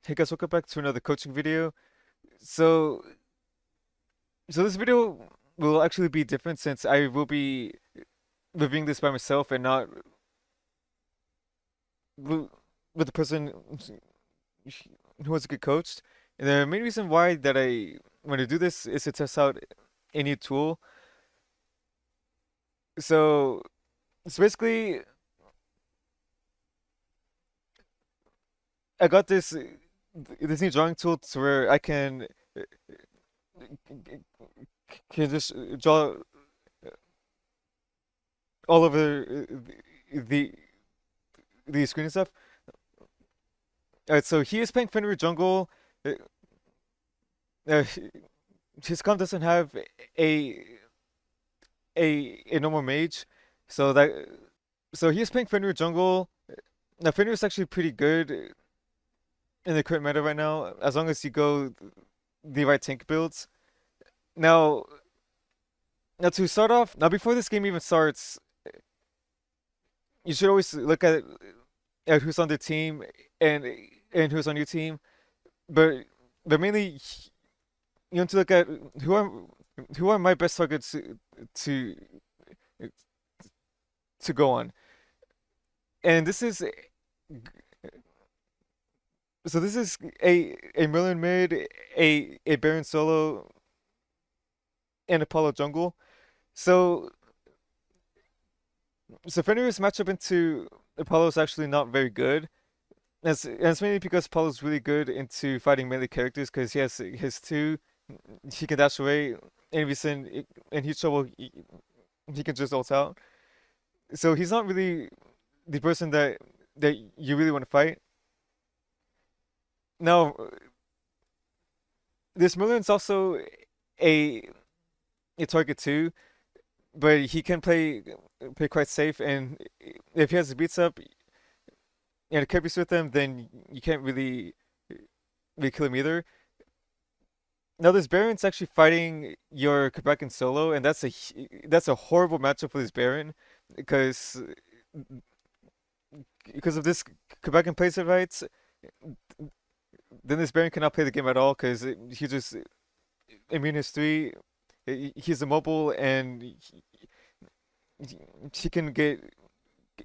Hey guys, welcome back to another coaching video. So, so this video will actually be different since I will be reviewing this by myself and not with with the person who was a good coach. And the main reason why that I want to do this is to test out a new tool. So, so basically, I got this new drawing tool to where I can just draw all over the the screen and stuff. Alright, so he is playing Fenrir Jungle. Uh, uh, his comp doesn't have a a normal mage, so that so he is playing Fenrir Jungle. Now Fenrir is actually pretty good in the current meta right now, as long as you go the right tank builds. Now, now to start off, now before this game even starts, you should always look at who's on the team and and who's on your team, but mainly you want to look at who are who are my best targets to to go on. And this is a Merlin mid, a Baron solo, and Apollo jungle. So so Fenrir's matchup into Apollo is actually not very good. And it's mainly because Apollo's really good into fighting melee characters because he has his two, he can dash away, and if in huge trouble, he can just ult out. So he's not really the person that you really want to fight. Now, this Merlin's also a a target too, but he can play quite safe, and if he has the beats up and it carries with him, then you can't really kill him either. Now this Baron's actually fighting your Quebecan solo, and that's a horrible matchup for this Baron because of this Quebecan plays it right, then this Baron cannot play the game at all because he just immune his three. He's immobile and he can get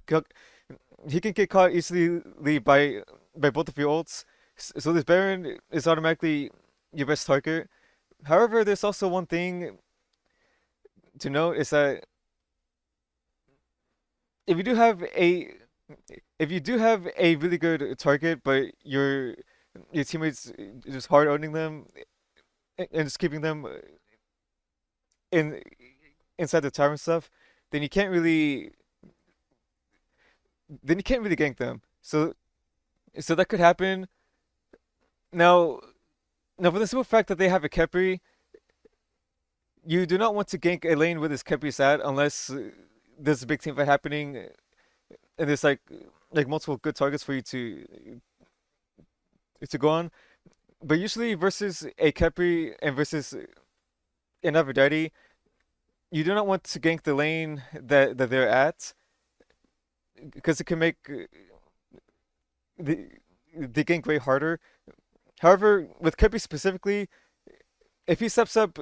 caught easily by both of your ults. So this Baron is automatically your best target. However, there's also one thing to note is that if you do have a if you do have a really good target, but your teammates just hard owning them and just keeping them in inside the tower and stuff, then you can't really gank them. So that could happen. Now now for the simple fact that they have a Khepri, you do not want to gank a lane where this Khepri's at unless there's a big team fight happening and there's like multiple good targets for you to go on. But usually versus a Khepri and versus another Deity, you do not want to gank the lane that they're at because it can make the the gank way harder. However, with Khepri specifically, if he steps up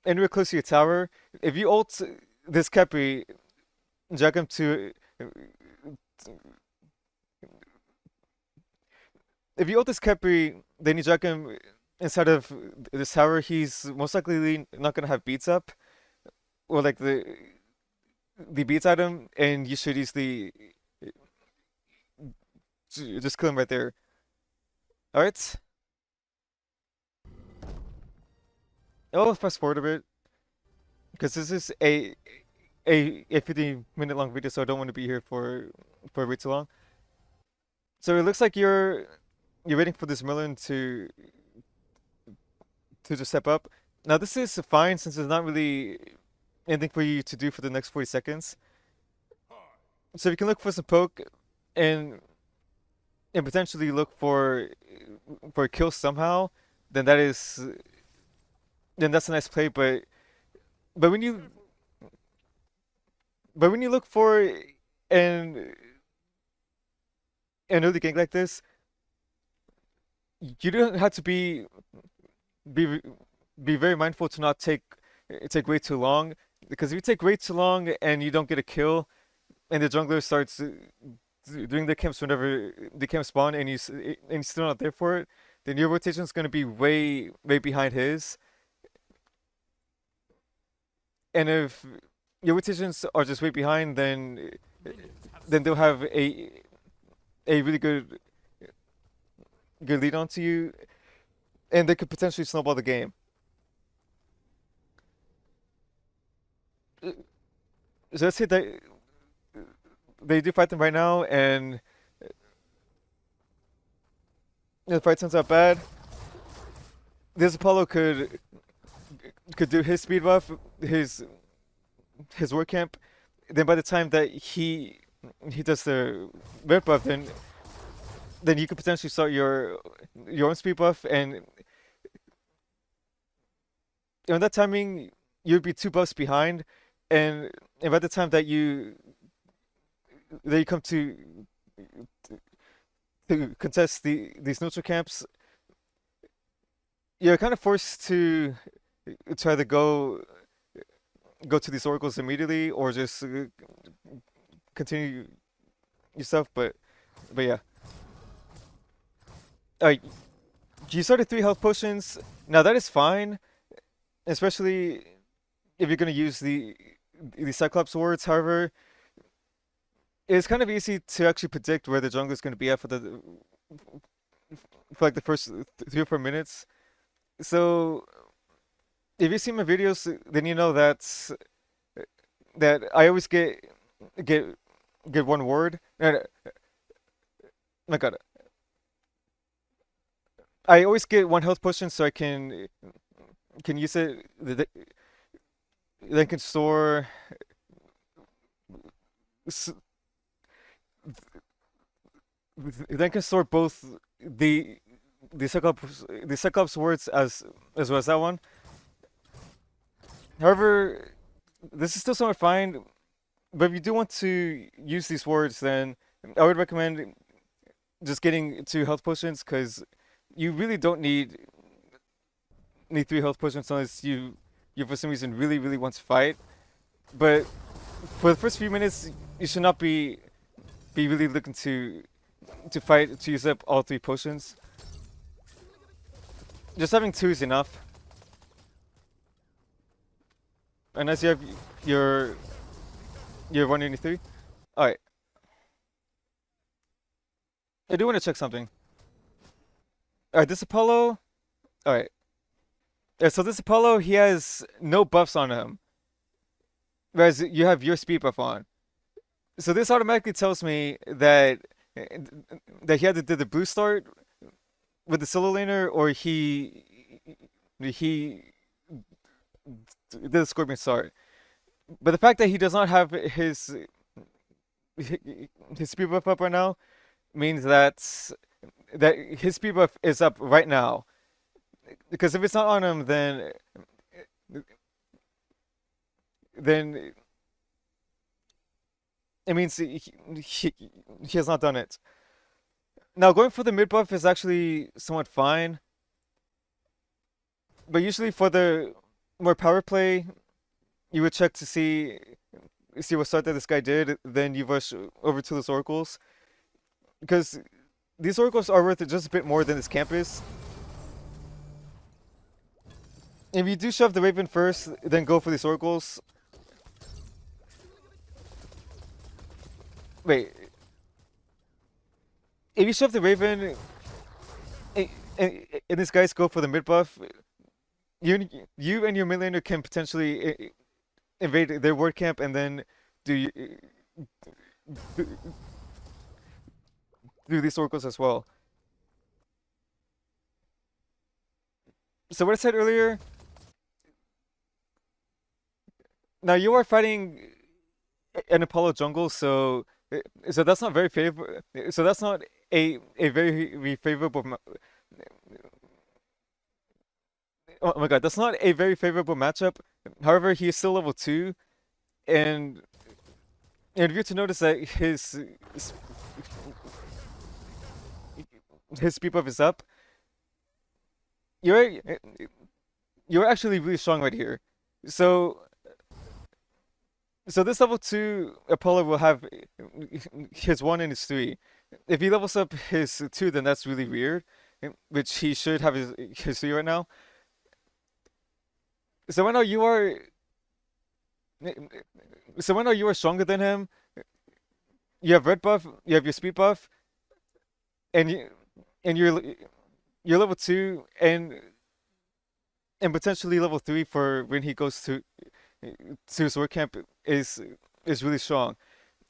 anywhere close to your tower, if you ult this Khepri, drag him to if you ult this Khepri, then you drag him inside of this tower, he's most likely not gonna have beats up or like the beats item, and you should easily just kill him right there. All right. I'll fast forward a bit because this is a 50-minute long video, so I don't want to be here for way too long. So it looks like you're waiting for this Merlin to just step up. Now this is fine since there's not really anything for you to do for the next 40 seconds. So you can look for some poke and potentially look for a kill somehow, then that's a nice play. But when you look for an early gank like this, you don't have to be be very mindful to not take way too long, because if you take way too long and you don't get a kill, and the jungler starts doing the camps whenever the camp spawn, and you're still not there for it, then your rotation is going to be way behind his. And if your rotations are just way behind, then they'll have a really good lead onto you, and they could potentially snowball the game. So let's say that they do fight them right now, and the fight turns out bad. This Apollo could do his speed buff, his work camp. Then by the time that he does the red buff, then you could potentially start your own speed buff, and in that timing you'd be two buffs behind, and by the time that you come to contest these neutral camps, you're kind of forced to try to go to these oracles immediately, or just continue yourself. But yeah, uh, you started three health potions. Now that is fine, especially if you're gonna use the Cyclops wards. However, it's kind of easy to actually predict where the jungle is going to be at for like the first 3 or 4 minutes. So if you see my videos, then you know that I always get get one word. My God, I always get one health potion so I can use it. Then can store then can store both the the Cyclops words as well as that one. However, this is still somewhat fine. But if you do want to use these words, then I would recommend just getting two health potions, because you really don't need three health potions unless you for some reason really want to fight. But for the first few minutes, you should not be really looking to fight to use up all three potions. Just having two is enough. Unless you have your your 183. All right, I do want to check something. All right, this Apollo. All right, yeah. So this Apollo, he has no buffs on him, whereas you have your speed buff on. So this automatically tells me that he had to do the blue start with the solo laner, or he did the Scorpion start. But the fact that he does not have his speed buff up right now means that his speed buff is up right now. Because if it's not on him, then it means he has not done it. Now going for the mid buff is actually somewhat fine, but usually for the more power play, you would check to see what start that this guy did, then you rush over to those oracles, because these oracles are worth just a bit more than this camp is. If you do shove the Raven first, then go for these oracles. Wait, if you shove the Raven and these guys go for the mid buff, you and your mid laner can potentially invade their ward camp, and then do do, do these oracles as well. So what I said earlier, now you are fighting an Apollo jungle, so that's not very favor. So that's not a very favorable. Oh my God, that's not a very favorable matchup. However, he is still level two, and and if you're to notice that his speed buff is up, you're you're actually really strong right here. So so this level two Apollo will have his one and his three. If he levels up his two, then that's really weird, which he should have his three right now. So right now you are so right now you are stronger than him. You have red buff, you have your speed buff, and you're level two and potentially level three for when he goes to his work camp is is really strong.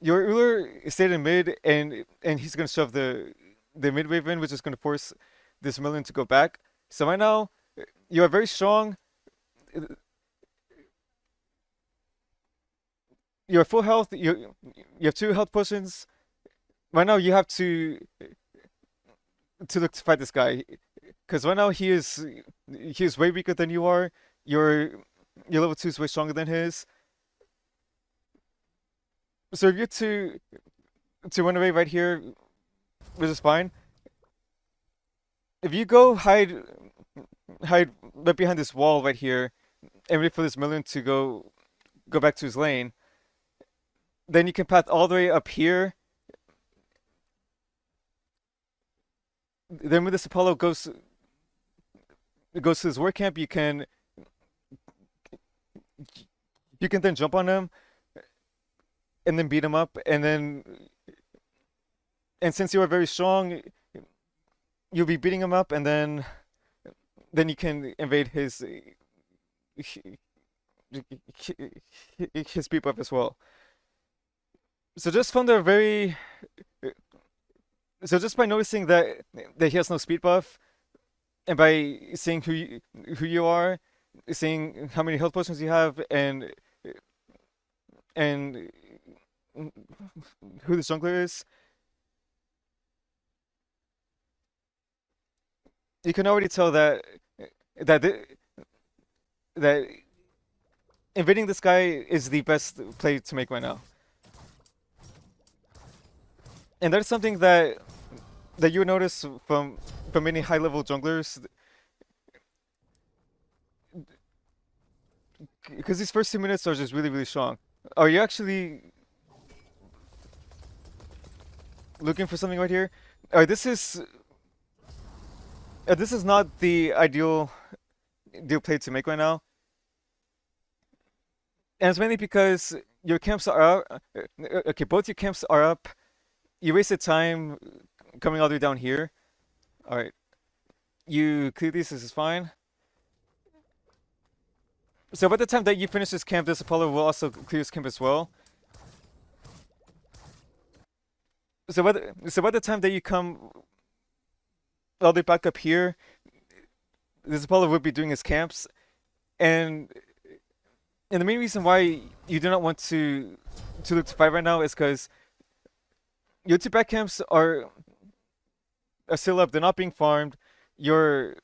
Your Uller stayed in mid, and he's gonna shove the mid wave in, which is gonna force this million to go back. So right now you are very strong. You're full health. You have two health potions. Right now you have to look to fight this guy because right now he is way weaker than you are. Your your level two is way stronger than his. So if you're to run away right here, which is fine. If you go hide right behind this wall right here and wait for this million to go back to his lane, then you can path all the way up here. Then when this Apollo goes to his work camp, you can then jump on him and then beat him up, and since you are very strong, you'll be beating him up, and then you can invade his speed buff as well. So just from the very so just by noticing that he has no speed buff, and by seeing who you are, seeing how many health potions you have, and who the jungler is, you can already tell that that invading this guy is the best play to make right now. And that's something that you would notice from many high level junglers, because these first 2 minutes are just really strong. Are you actually looking for something right here? Alright, this is not the ideal play to make right now, and it's mainly because your camps are up. Okay, both your camps are up. You wasted time coming all the way down here. All right, you clear these. This is fine. So by the time that you finish this camp, this Apollo will also clear this camp as well. So by the time that you come all the way back up here, this Apollo would be doing his camps, and and the main reason why you do not want to look to fight right now is because your two back camps are still up. They're not being farmed. Your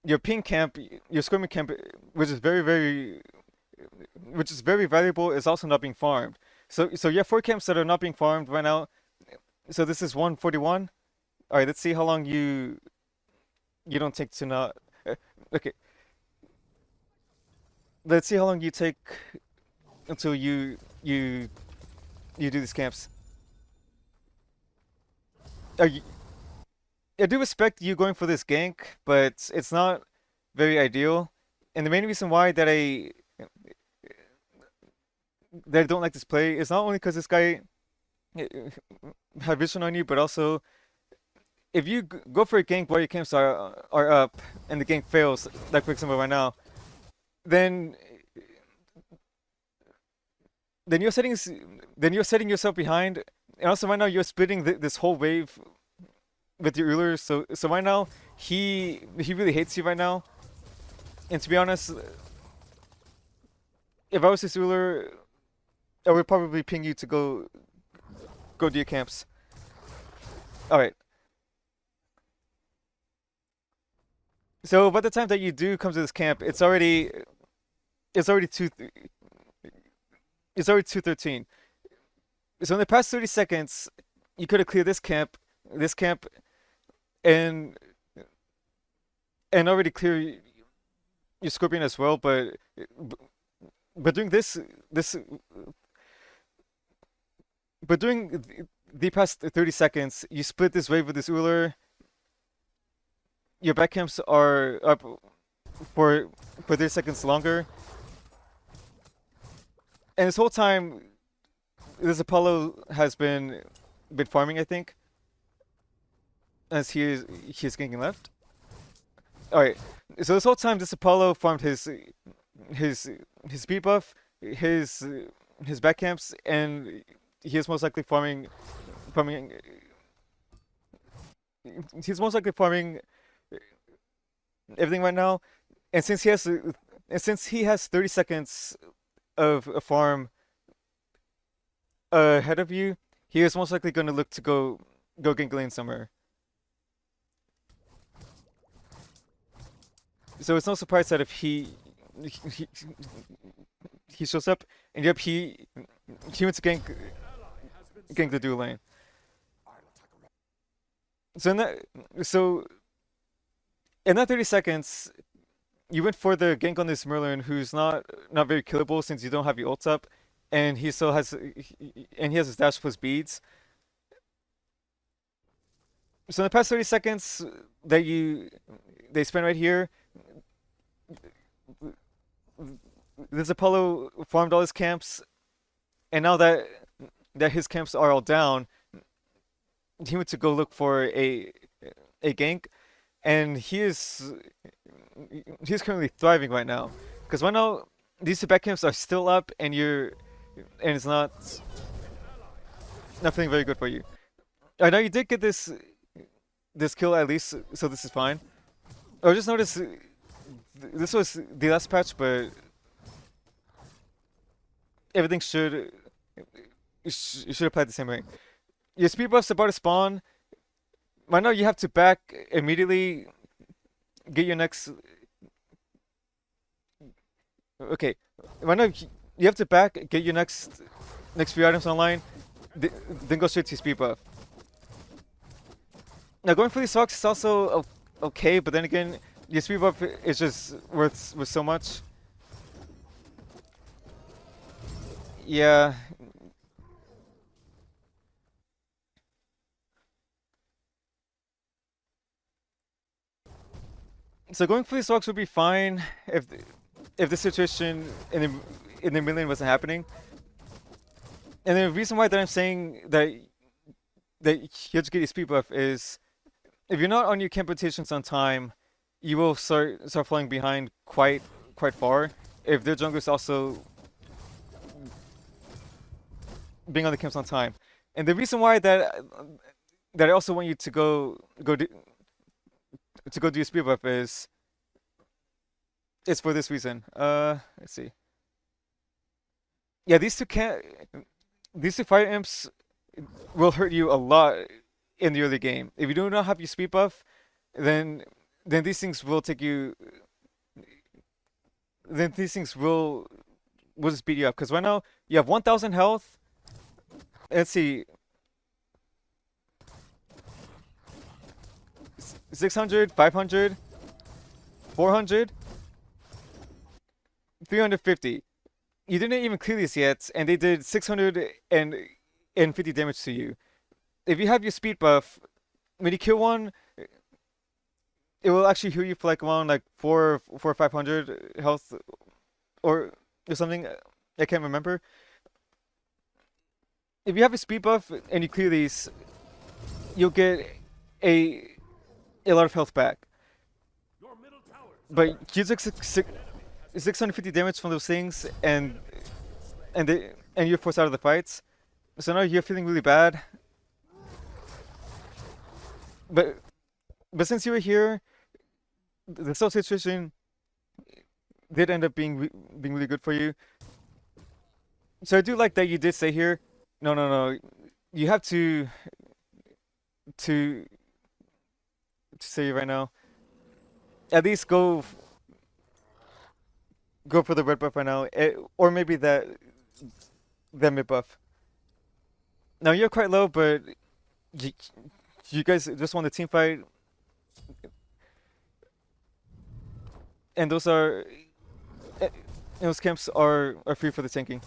your pink camp, your skirmish camp, which is very valuable, is also not being farmed. So you have four camps that are not being farmed right now. So this is 141. All right, let's see how long you don't take to not. Okay, let's see how long you take until you do these camps. You, I do respect you going for this gank, but it's not very ideal. And the main reason why that I don't like this play is not only because this guy uh, have vision on you, but also if you go for a gank while your camps are up and the gank fails, like for example right now, then then you're setting then you're setting yourself behind, and also right now you're splitting this whole wave with your Ullers. So right now he really hates you right now. And to be honest, if I was his Uller, I would probably ping you to go to your camps. All right. So by the time that you do come to this camp, it's already two it's already 2:13. So in the past 30 seconds, you could have cleared this camp, and and already clear your Scorpion as well. But doing this but during the past 30 seconds, you split this wave with this Uller. Your back camps are up for 30 seconds longer, and this whole time, this Apollo has been farming, I think, as he is ganking left. All right, so this whole time, this Apollo farmed his his speed buff, his his back camps, and he is most likely farming. He's most likely farming everything right now, and since he has 30 seconds of a farm ahead of you, he is most likely going to look to go gank lane somewhere. So it's no surprise that if he, he shows up, and yep, he went to gank the dual lane. So in that so in that 30 seconds, you went for the gank on this Merlin, who's not very killable since you don't have your ults up, and he still has and he has his dash plus beads. So in the past 30 seconds that they spent right here, this Apollo farmed all his camps, and now that his camps are all down, he went to go look for a gank, and he's currently thriving right now. Because right now these two back camps are still up, and it's not feeling very good for you. I know you did get this kill at least, so this is fine. I just noticed this was the last patch, but everything should apply the same way. Your speed buff's about to spawn. Right now you have to back immediately. Get your next. Okay. Right now you have to back. Get your next few items online. Then go straight to speed buff. Now going for these stocks is also okay, but then again, your speed buff is just worth so much. Yeah. So going for these stocks would be fine if the situation in the million wasn't happening. And the reason why that I'm saying that you have to get your speed buff is if you're not on your camp rotations on time, you will start falling behind quite far. If their jungle is also being on the camps on time, and the reason why that I also want you to go do your speed buff is it's for this reason. Let's see. Yeah, these two fire imps will hurt you a lot in the early game. If you do not have your speed buff, then these things will take you. Then these things will just beat you up. Because right now you have 1,000 health. Let's see, 600, 500, 400, 350. You didn't even clear this yet, and they did 650 damage to you. If you have your speed buff, when you kill one, it will actually heal you for like around like 500 health or something. I can't remember. If you have a speed buff and you clear these, you'll get a a lot of health back. But you took 650 damage from those things, and you're forced out of the fights. So now you're feeling really bad. But since you were here, the self situation did end up being really good for you. So I do like that you did stay here. No, no, no. You have to stay right now. At least go for the red buff right now, or maybe that mid buff. Now you're quite low, but you, you guys just won the team fight. and those are and those camps are free for the tanking.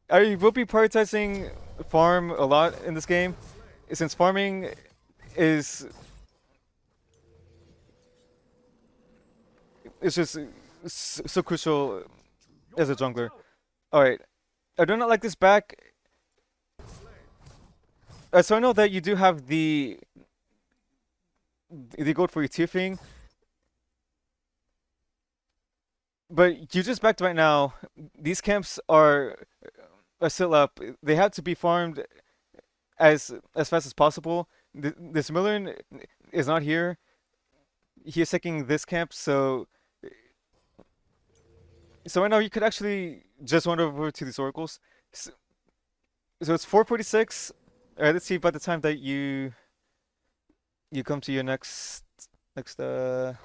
I will be prioritizing farm a lot in this game, since farming is just so crucial as a jungler. All right, I do not like this back. So I know that you do have the gold for your tier thing, but you just backed right now. These camps are still up. They have to be farmed as fast as possible. This Millern is not here. He is taking this camp, so right now you could actually just wander over to these oracles. So, so it's 4:46. All right, let's see by the time that you come to your next to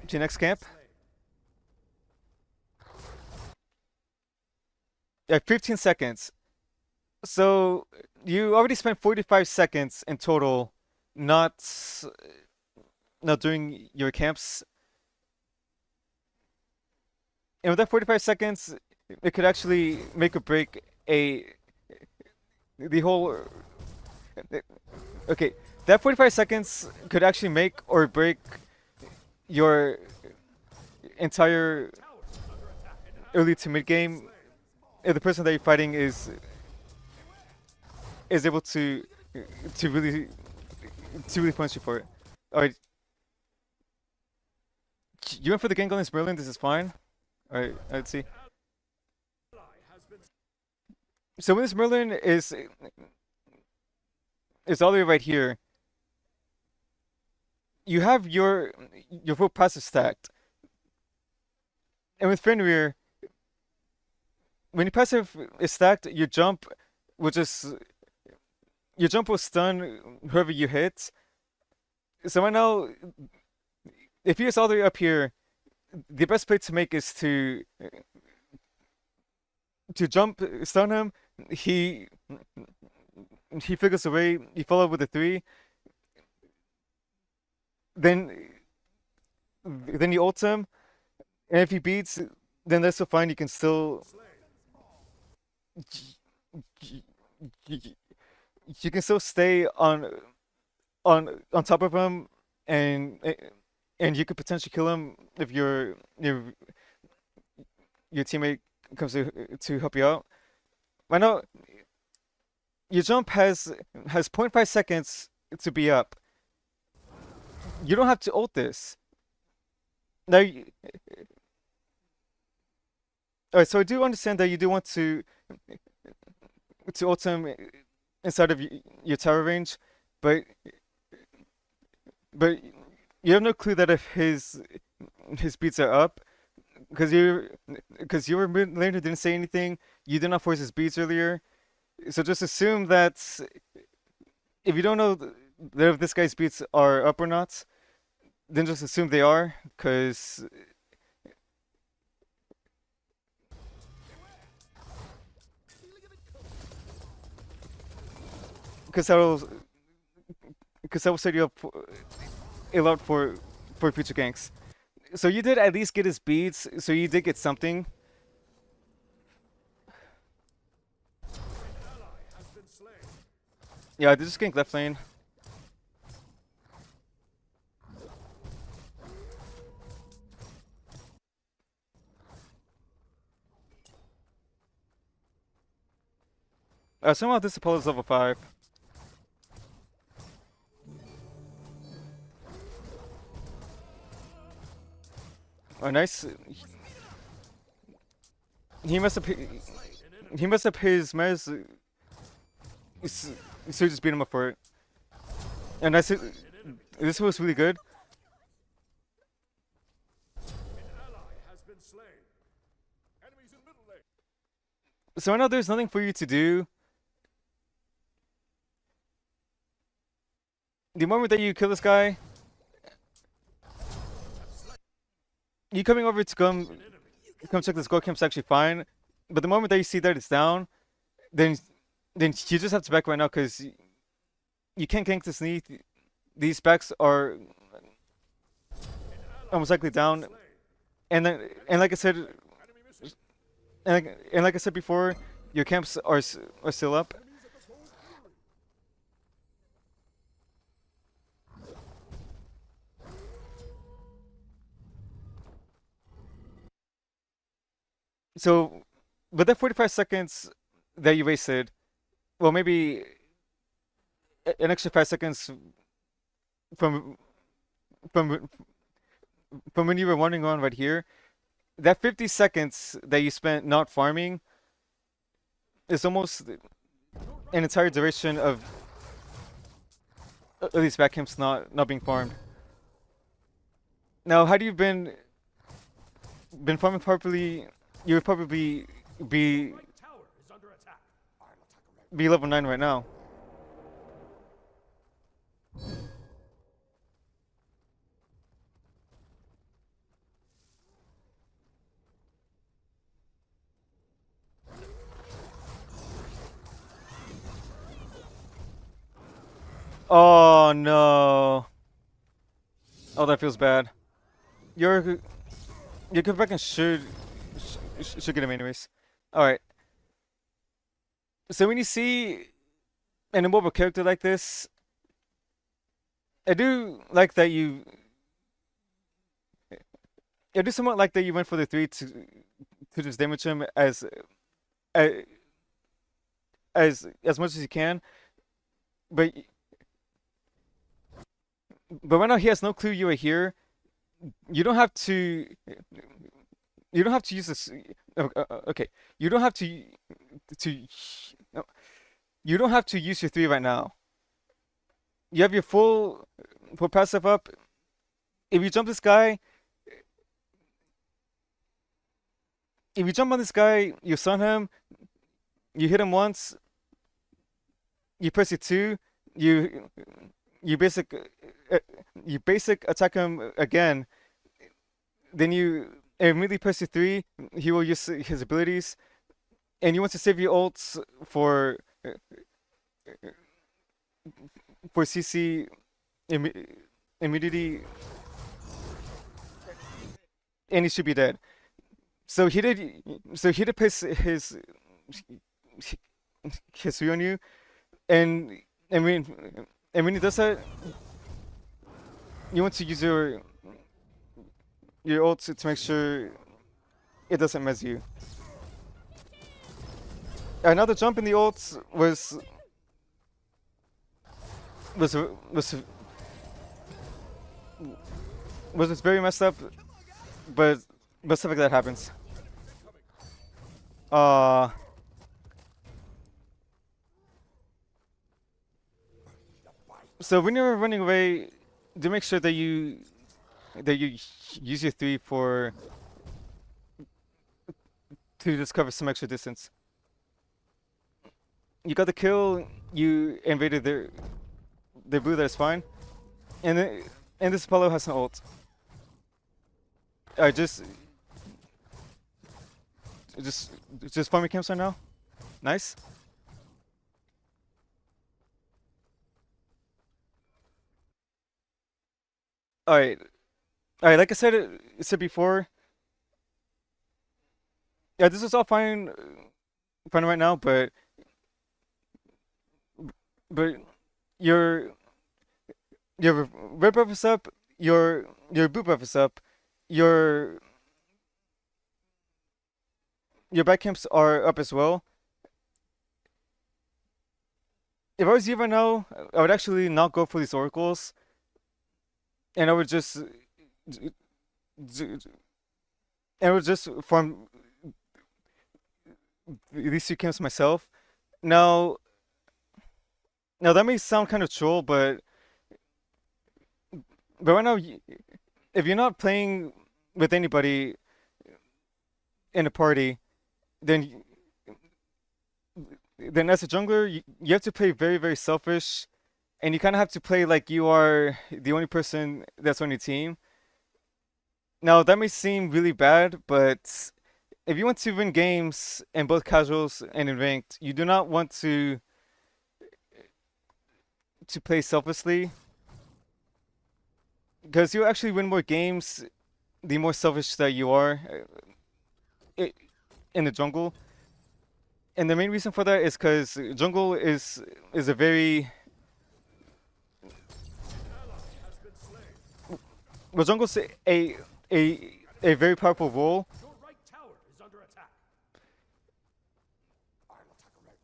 your next camp. Yeah, 15 seconds. So you already spent 45 seconds in total, not not doing your camps. And with that 45 seconds, it could actually make or break a the whole. Okay, that 45 seconds could actually make or break your entire early to mid game if the person that you're fighting is able to really to really punish you for it. All right, you went for the gank on this Merlin. This is fine. All right, let's see. So when this Merlin is all the way right here, you have your full passive stacked, and with Fenrir, when your passive is stacked, will just your jump will stun whoever you hit. So right now, if he is all the way up here, the best play to make is to jump, stun him. He he figures a way. You follow with a three. Then then you ult him, and if he beats, then that's still fine. You can still you can still stay on top of him, and and you could potentially kill him if your teammate comes to help you out. Right now, your jump has point 0.5 seconds to be up. You don't have to ult this. Now, alright, so I do understand that you do want to ult him inside of your tower range, but but you have no clue that if his beats are up, because your mid laner didn't say anything. You did not force his beats earlier, so just assume that if you don't know that if this guy's beats are up or not, then just assume they are, because that will set you up a lot for future ganks. So you did at least get his beats, so you did get something. Yeah, I did just gank left lane. Somehow this Apollo is level 5. Oh, nice. He messed up. He messed up his mez. So he just beat him up for it. And I said, this was really good. So I know there's nothing for you to do. The moment that you kill this guy, you coming over to come check this gold camp's actually fine. But the moment that you see that it's down, then then you just have to back right now because you can't gank this knee. These backs almost likely down. And like I said, and like I said before, your camps are still up. So, with that 45 seconds that you wasted, well, maybe an extra 5 seconds from from from when you were wandering on right here, that 50 seconds that you spent not farming is almost an entire duration of these back camps not being farmed. Now, had you been farming properly, you would probably be be level 9 right now. Oh no. Oh, that feels bad. Your your Quebecan should get him anyways. All right. So when you see an immobile character like this, I do like that you. I do somewhat like that you went for the three to just damage him as as much as you can. But but right now he has no clue you are here. You don't have to. You don't have to use this. Okay, you don't have to. No, you don't have to use your three right now. You have your full passive up. If you jump this guy, if you jump on this guy, you stun him. You hit him once. You press your two. You you basic uh, you basic attack him again. Then you immediately press your three. He will use his abilities, and you want to save your ults for CC immunity, and he should be dead. So he did. So he did press his three on you, and and when he does that, you want to use your ult to make sure it doesn't mess you. Another jump in the ult was was was just very messed up, but stuff like that happens. Uh, so when you're running away, do make sure that you use your three for to just cover some extra distance. You got the kill. You invaded their blue. That's fine. And and this Apollo has an ult. I just just farming camps right now. Nice. All right. All right. Like I said before, yeah, this is all fine right now, but your your red buff is up, your blue buff is up, your your back camps are up as well. If I was you right now, I would actually not go for these oracles, and I would just farm these two camps myself. Now, now that may sound kind of troll, but right now, if you're not playing with anybody in a party, then then as a jungler, you have to play very selfish, and you kind of have to play like you are the only person that's on your team. Now that may seem really bad, but if you want to win games in both casuals and in ranked, you do not want to play selflessly because you'll actually win more games the more selfish that you are i- in the jungle. And the main reason for that is because jungle is a very well, jungle's a very powerful role Your right tower is under attack. I'll attack a right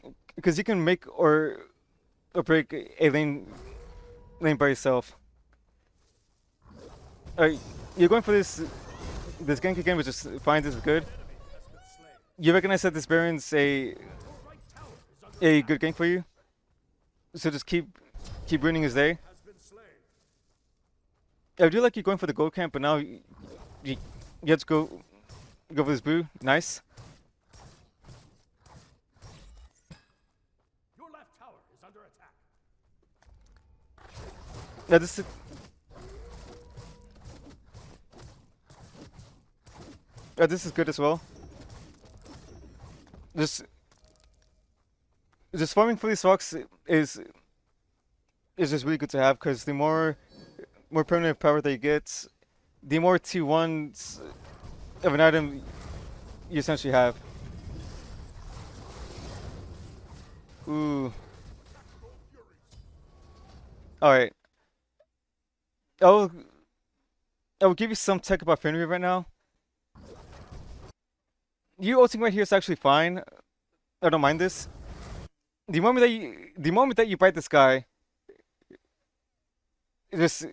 lane. because you can make or break a lane by yourself. Uh, you're going for this gank again, which is fine. This is good. Enemy has been slain. You recognize that this Baron's Your right tower is under a attack. good gank for you, so just keep ruining his day. Has been slain. I do like you going for the gold camp, but now you have to go for this boo. Nice. Your left tower is under attack. Now this is this is good as well. Just just farming for these rocks is just really good to have because the more permanent power that you get, the more T1s of an item you essentially have. Ooh. Alright. I'll I will give you some tech about Fenrir right now. You ulting right here is actually fine. I don't mind this. The moment that you bite this guy, just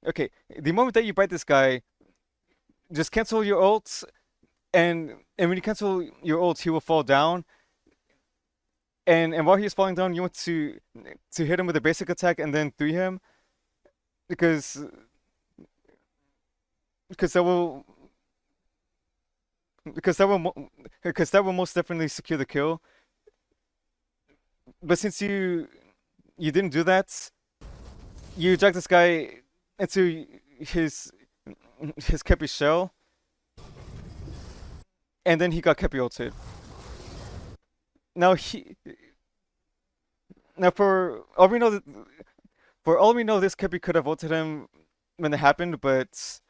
okay. The moment that you bite this guy, just cancel your ults, and when you cancel your ult, he will fall down. And while he's falling down, you want to hit him with a basic attack and then three him because because that will because that will most definitely secure the kill. But since you didn't do that, you jack this guy into his Kepi shell, and then he got Kepi ulted. Now he now for all we know, this Kepi could have ulted him when it happened, but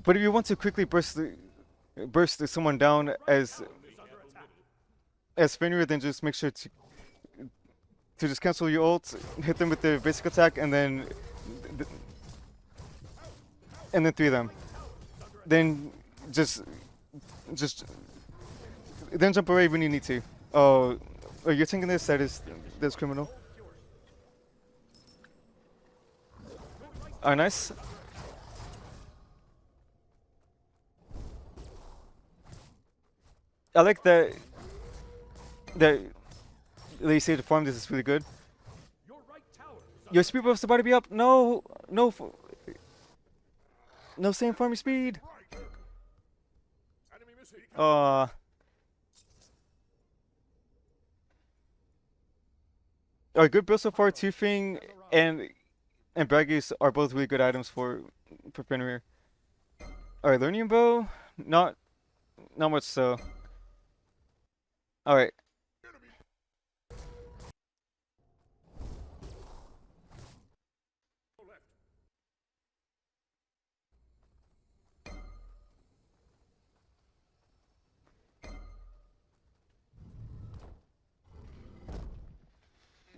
if you want to quickly burst someone down Is under attack. as Fenrir, then just make sure to just cancel your ult, hit them with the basic attack, and then three them. Then just just then jump away when you need to. Oh, you're thinking this? That's criminal. Oh, nice. I like that they say to farm this is really good. Your right tower is under Your speed buff's about to be up. No, no, no same farming speed. enemy missing. Uh, Alright, good build so far. Tufing and Bragus are both really good items for Fenrir. Alright, learning bow, not much so. Alright, Left.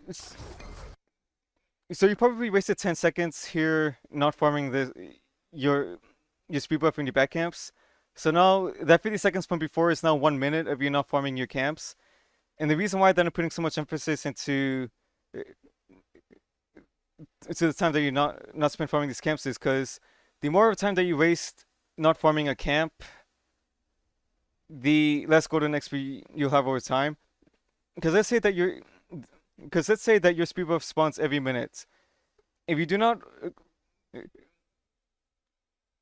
s- so you probably wasted 10 seconds here not farming your your speed buff in your back camps. So now that 50 seconds from before is now 1 minute of you not farming your camps. And the reason why then I'm putting so much emphasis into the time that you're not spent farming these camps is because the more of time that you waste not farming a camp, the less golden XP you'll have over time. Because let's say that your speed buff spawns every minute. If you do not,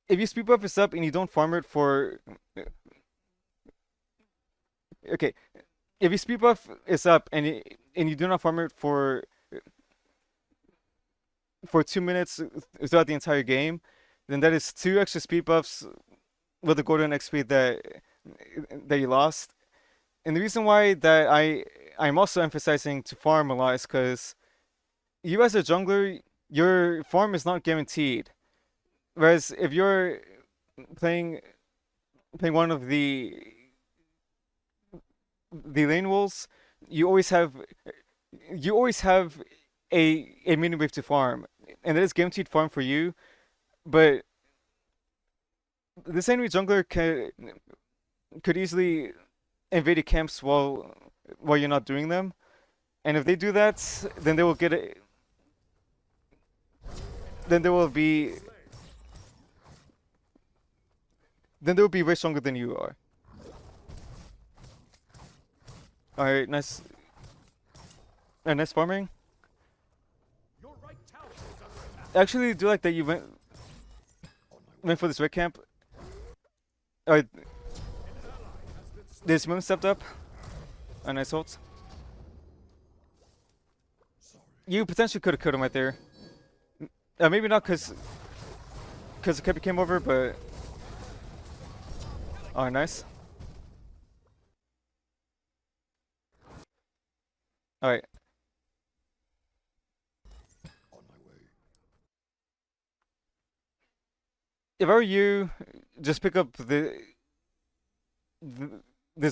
if your speed buff is up and you don't farm it for, okay, if your speed buff is up and you do not farm it for 2 minutes throughout the entire game, then that is two extra speed buffs with the golden XP that you lost. And the reason why that I'm also emphasizing to farm a lot because you as a jungler, your farm is not guaranteed. Whereas if you're playing playing one of the lane wolves, you always have you always have a mini wave to farm, and that is guaranteed farm for you. But this enemy jungler could easily invade the camps while you're not doing them, and if they do that, then they will get it. Then they will be then they will be way stronger than you are. All right, nice, nice farming. Your right tower is under attack. I actually do like that you went for this red camp. All right, this moon stepped up. A nice ult. You potentially could have killed him right there. Maybe not because the Kepi came over, but oh, nice. All right. If I were you, just pick up this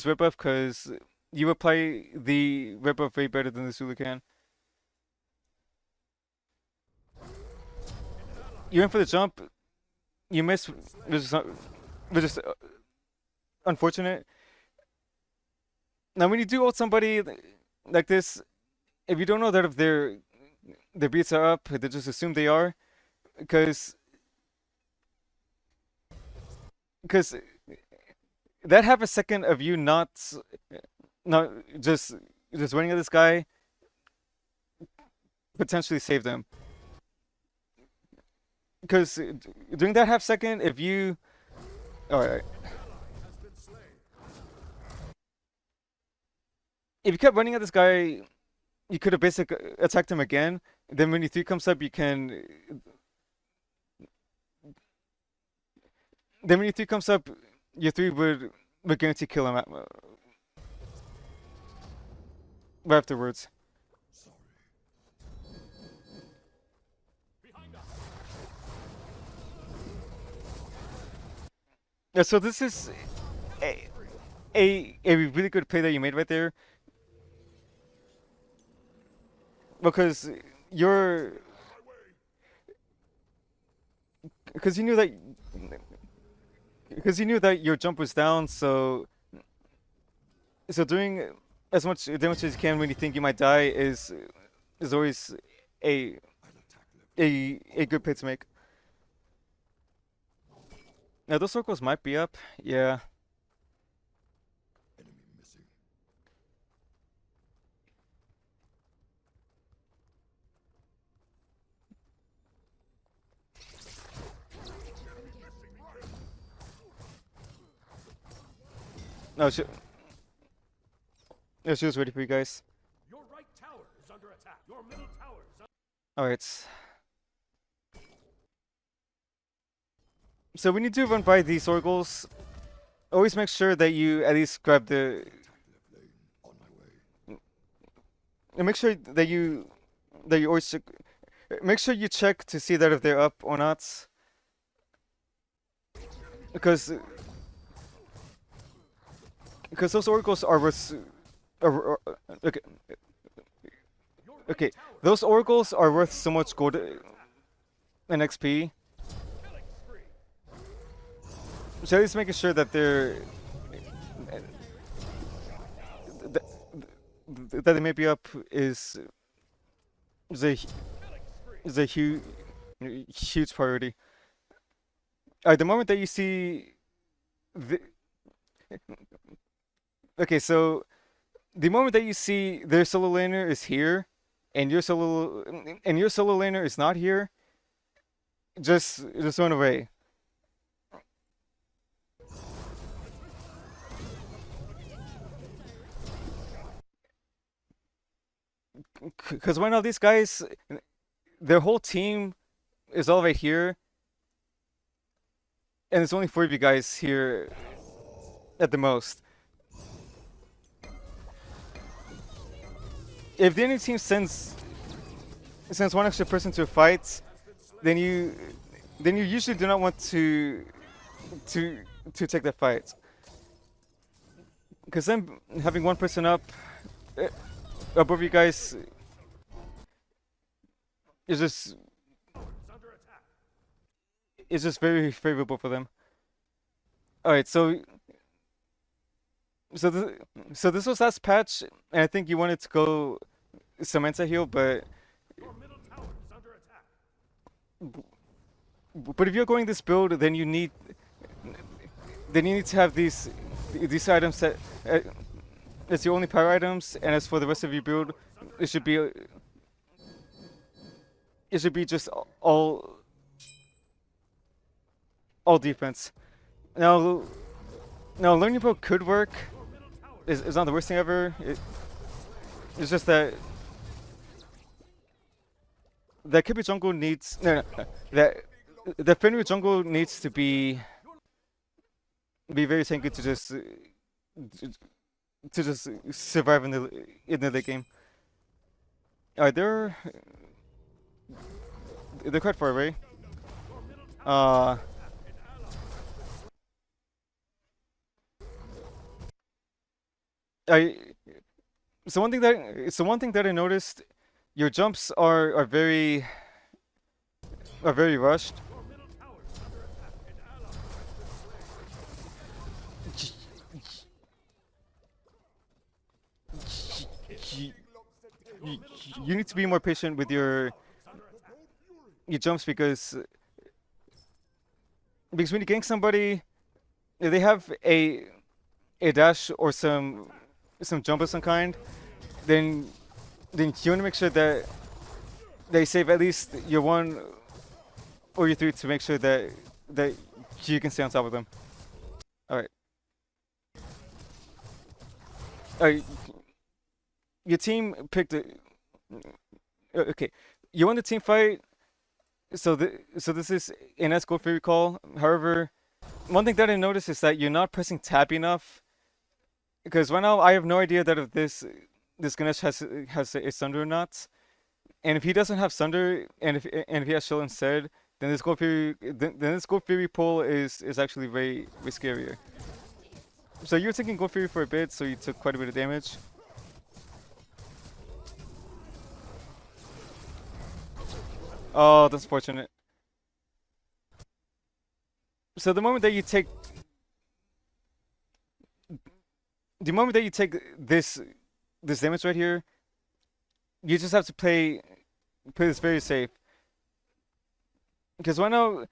whip buff because you apply the whip buff way better than the Zulu can. You went for the jump, you missed, which is unfortunate. Now, when you do ult somebody like this, if you don't know that if their beats are up, they just assume they are, because because that half a second of you not just winning at this guy potentially saved them. Because during that half second, if you all right, if you kept running at this guy, you could have basically attacked him again. Then when your three comes up, you can. Then when your three comes up, your three would guarantee kill him right afterwards. Behind us. Yeah, so this is a, a really good play that you made right there because you're because you knew that because you knew that your jump was down, so doing as much damage as you can when you think you might die is always a a good play to make. Now those circles might be up, yeah. No, she was ready for you guys. Your right tower is under attack. Your middle tower is under All right. So when you do run by these oracles, always make sure that you at least grab the. And make sure that you always make sure you check to see that if they're up or not, because those oracles are worth. Okay, your right okay, tower those oracles are worth so much gold and XP. killing spree. So at least making sure that they're that, that they may be up is a is a huge priority. The moment that you see the okay, so the moment that you see their solo laner is here, and your solo laner is not here, just run away. Because right now these guys, their whole team is all right here, and there's only 4 of you guys here at the most. if the enemy team sends one extra person to a fight, then you usually do not want to take that fight, because then having one person up above you guys is just very favorable for them. All right, so this was last patch, and I think you wanted to go Samantha heal, but Your middle tower is under attack. if you're going this build, then you need to have these items set as your only power items, and as for the rest of your build, it should be just all defense. Now learning pro could work. It's not the worst thing ever. It's just that Kirby jungle needs that Fenrir jungle needs to be very tanky to just survive in the late game. Alright, they're quite far away. One thing that I noticed, your jumps are very rushed. You need to be more patient with your jumps, because when you gank somebody, if they have a dash or some jump of some kind, then you want to make sure that they save at least your 1 or your 3 to make sure that you can stay on top of them. Alright. Alright. Your team picked okay. You won the team fight, so this is an Escort free recall. However, one thing that I noticed is that you're not pressing tab enough, because right now I have no idea that if this Ganesh has a Sunder or not. And if he doesn't have Sunder, and if he has Shield instead, then this Gold Fury pull is actually very scarier. So you were taking Gold Fury for a bit, so you took quite a bit of damage. Oh, that's fortunate. So the moment that you take this damage right here, you just have to play this very safe. Because right now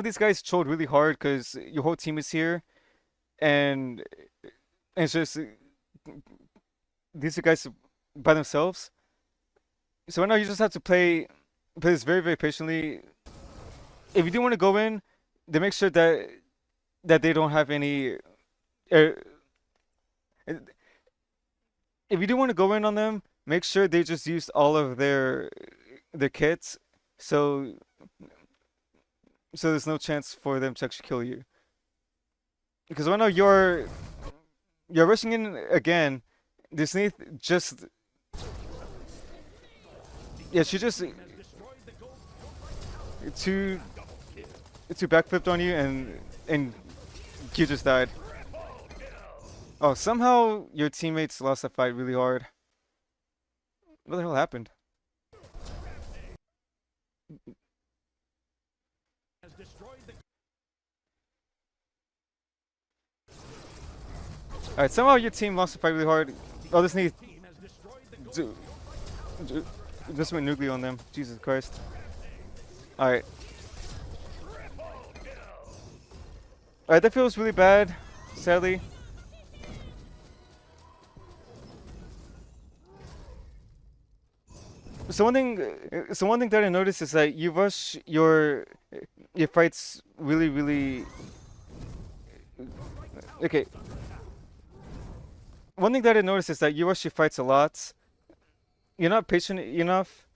these guys trolled really hard because your whole team is here, and it's just these are guys by themselves. So right now you just have to play this very, very patiently. If you do want to go in, then make sure that they don't have any. If you do want to go in on them, make sure they just used all of their kits, so there's no chance for them to actually kill you. Because right now you're rushing in again. This Neith just she just two backflipped on you, and you just died. Oh, somehow your teammates lost that fight really hard. What the hell happened? Alright, somehow your team lost the fight really hard. Oh, this needs just went nuclear on them. Jesus Christ. Alright. Alright, that feels really bad, sadly. So one thing that I noticed is that you rush your fights really. Okay. One thing that I noticed is that you rush your fights a lot. You're not patient enough.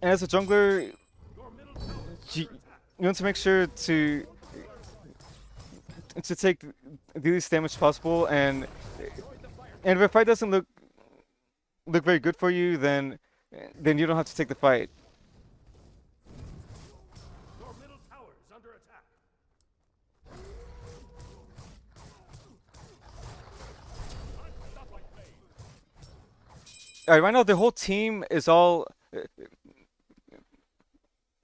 And as a jungler, you want to make sure to take the least damage possible, and if a fight doesn't look very good for you, then you don't have to take the fight. Your middle tower is under attack. Stop like me. All right, right now the whole team is all.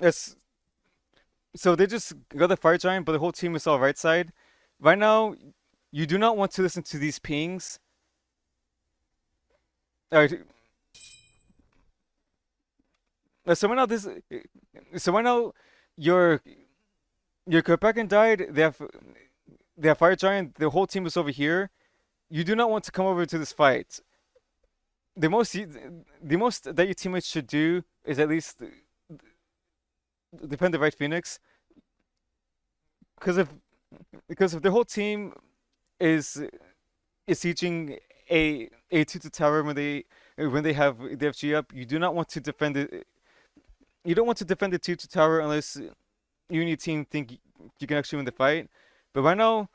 It's so they just got the fire giant, but the whole team is all right side. Right now, you do not want to listen to these pings. All right. So right now this. So right now, your your Kopekin died. They have fire giant. The whole team is over here. You do not want to come over to this fight. The most that your teammates should do is at least defend the right Phoenix, because if the whole team is sieging a 2-2 tower when they have G up, you do not want to defend it. You don't want to defend the 2-2 tower unless you and your team think you can actually win the fight. But right now,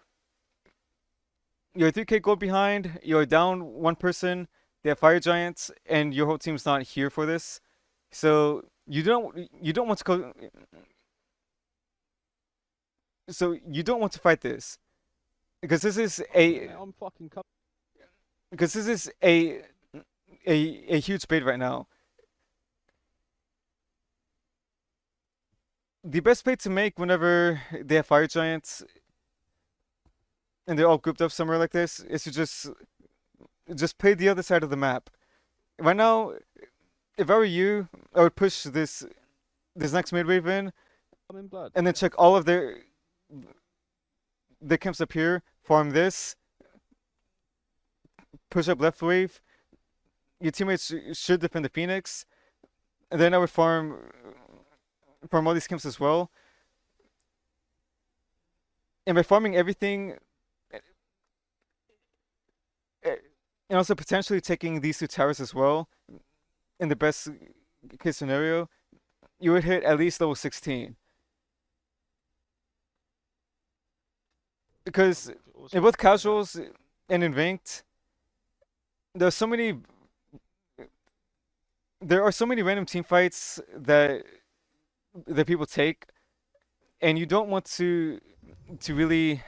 you're 3k gold behind. You're down one person. They have fire giants, and your whole team's not here for this. So you don't want to go. So you don't want to fight this because this is a I'm fucking coming. because this is a huge bait right now. The best bait to make whenever they have fire giants and they're all grouped up somewhere like this is to just play the other side of the map. Right now, if I were you, I would push this next mid wave in I'm in blood. and then check all of their camps up here, farm this, push up left wave. Your teammates should defend the Phoenix, and then I would farm all these camps as well. And by farming everything, and also potentially taking these two towers as well, in the best case scenario, you would hit at least level 16. Because in both casuals and in ranked, there's so many. There are so many random team fights that people take, and you don't want to really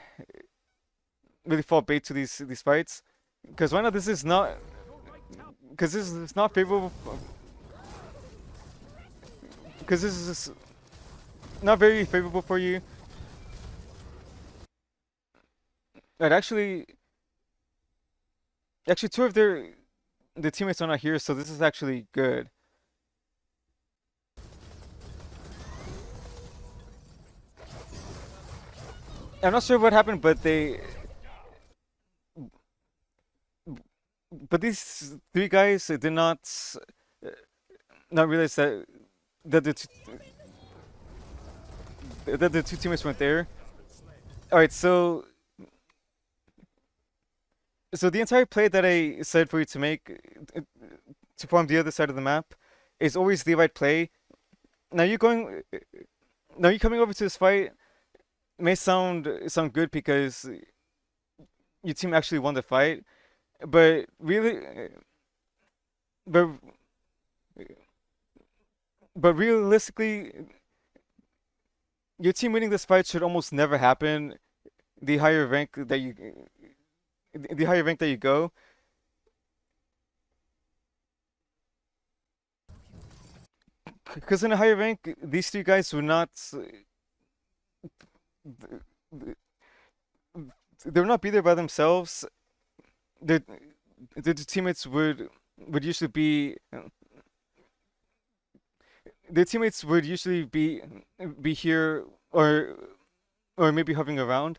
fall bait to these fights, because right now this is not because this is not favorable. Because this is not very favorable for you. And actually, two of the teammates are not here, so this is actually good. I'm not sure what happened, but these three guys did not realize that the two teammates weren't there. All right, so the entire play that I said for you to make to farm the other side of the map is always the right play. Now you're going, now you coming over to this fight may sound good because your team actually won the fight, but really, but but realistically, your team winning this fight should almost never happen. The higher rank that you the higher rank that you go. Because in a higher rank, these three guys would not. They would not be there by themselves. The teammates would usually be. Their teammates would usually be here or maybe hovering around.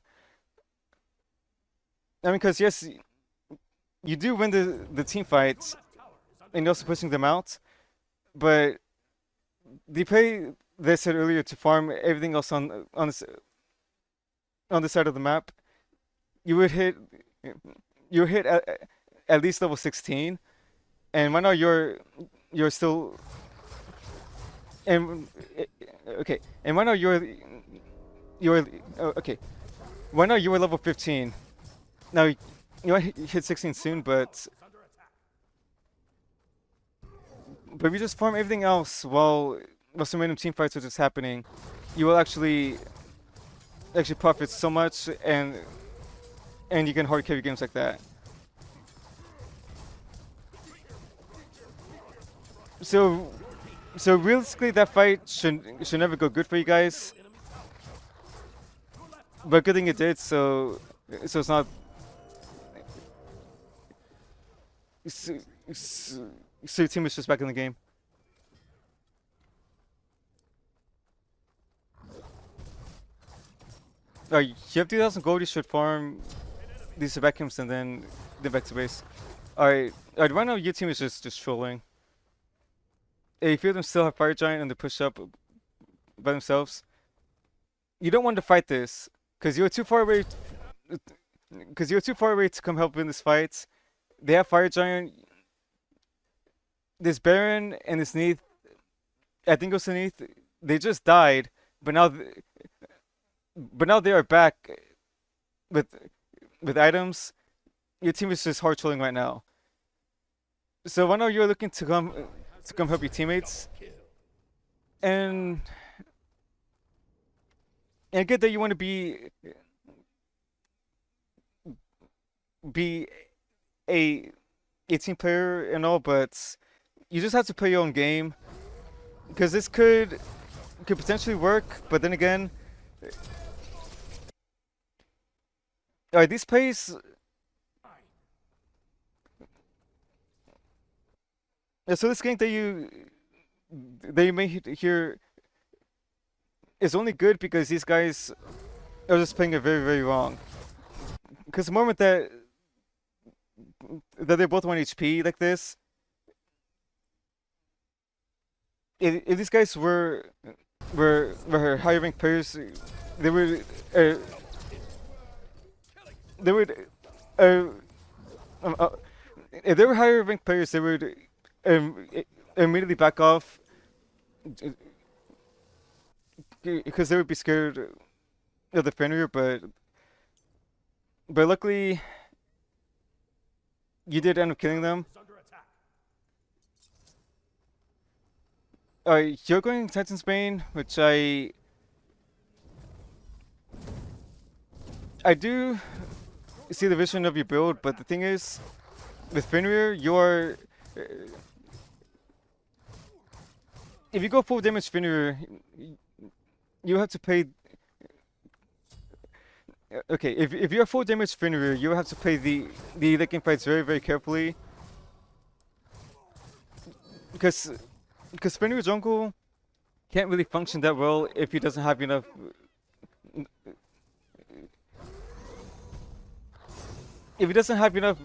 I mean, because yes, you do win the team fights, and you're also pushing them out, but the play they said earlier to farm everything else on the side of the map, you would hit at least level 16, and right now you're still and okay, and right now you're okay. Right now you were level 15. Now, you might hit 16 soon, but if you just farm everything else while some random team fights are just happening, you will actually profit so much, and you can hard carry games like that. So so realistically, that fight should never go good for you guys. But good thing it did. So it's not. So, so, so your team is just back in the game. Alright, you have 2,000 gold. You should farm these vacuums and then back to base. Alright. Right now your team is just trolling. If you them still have fire giant and they push up by themselves, you don't want to fight this because you're too far away. Because you're too far away to come help in this fight. They have fire giant. This Baron and this Neath, I think it was Neath. They just died, but now they are back with with items. Your team is just hard trolling right now. So I know you're looking to come help your teammates, and I get that you want to be a a team player and all, but you just have to play your own game because this could potentially work. But then again, these plays. So this gank that you may hear is only good because these guys are just playing it very, very wrong. Because the moment that they're both 1 HP like this, if these guys were higher ranked players, they would uh, they would uh, um, uh, if they were higher ranked players, they would immediately back off because they would be scared of the Fenrir, but luckily you did end up killing them. Is under attack. You're going Titan's Bane, which I do see the vision of your build, but the thing is, with Fenrir, you're if you go full damage Fenrir, you have to pay. Okay, if you're full damage Fenrir, you have to play the licking fights very, very carefully because Fenrir jungle can't really function that well if he doesn't have enough. If he doesn't have enough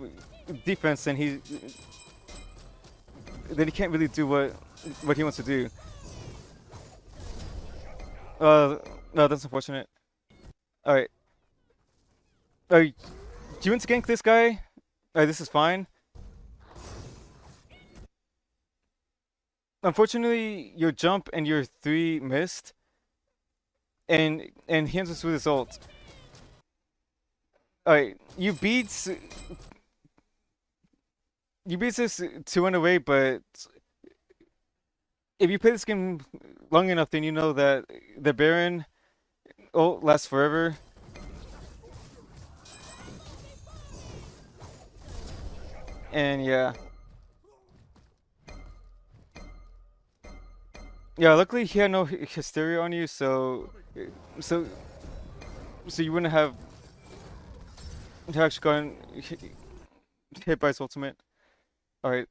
defense, then he can't really do what he wants to do. No, that's unfortunate. All right. Do you want to gank this guy? This is fine. Unfortunately, your jump and your 3 missed, and he ends us with his ult. Alright, you beat this to run away, but if you play this game long enough, then you know that the Baron ult lasts forever. And yeah. Yeah, luckily he had no hysteria on you, so so you wouldn't have actually gotten hit by his ultimate. Alright,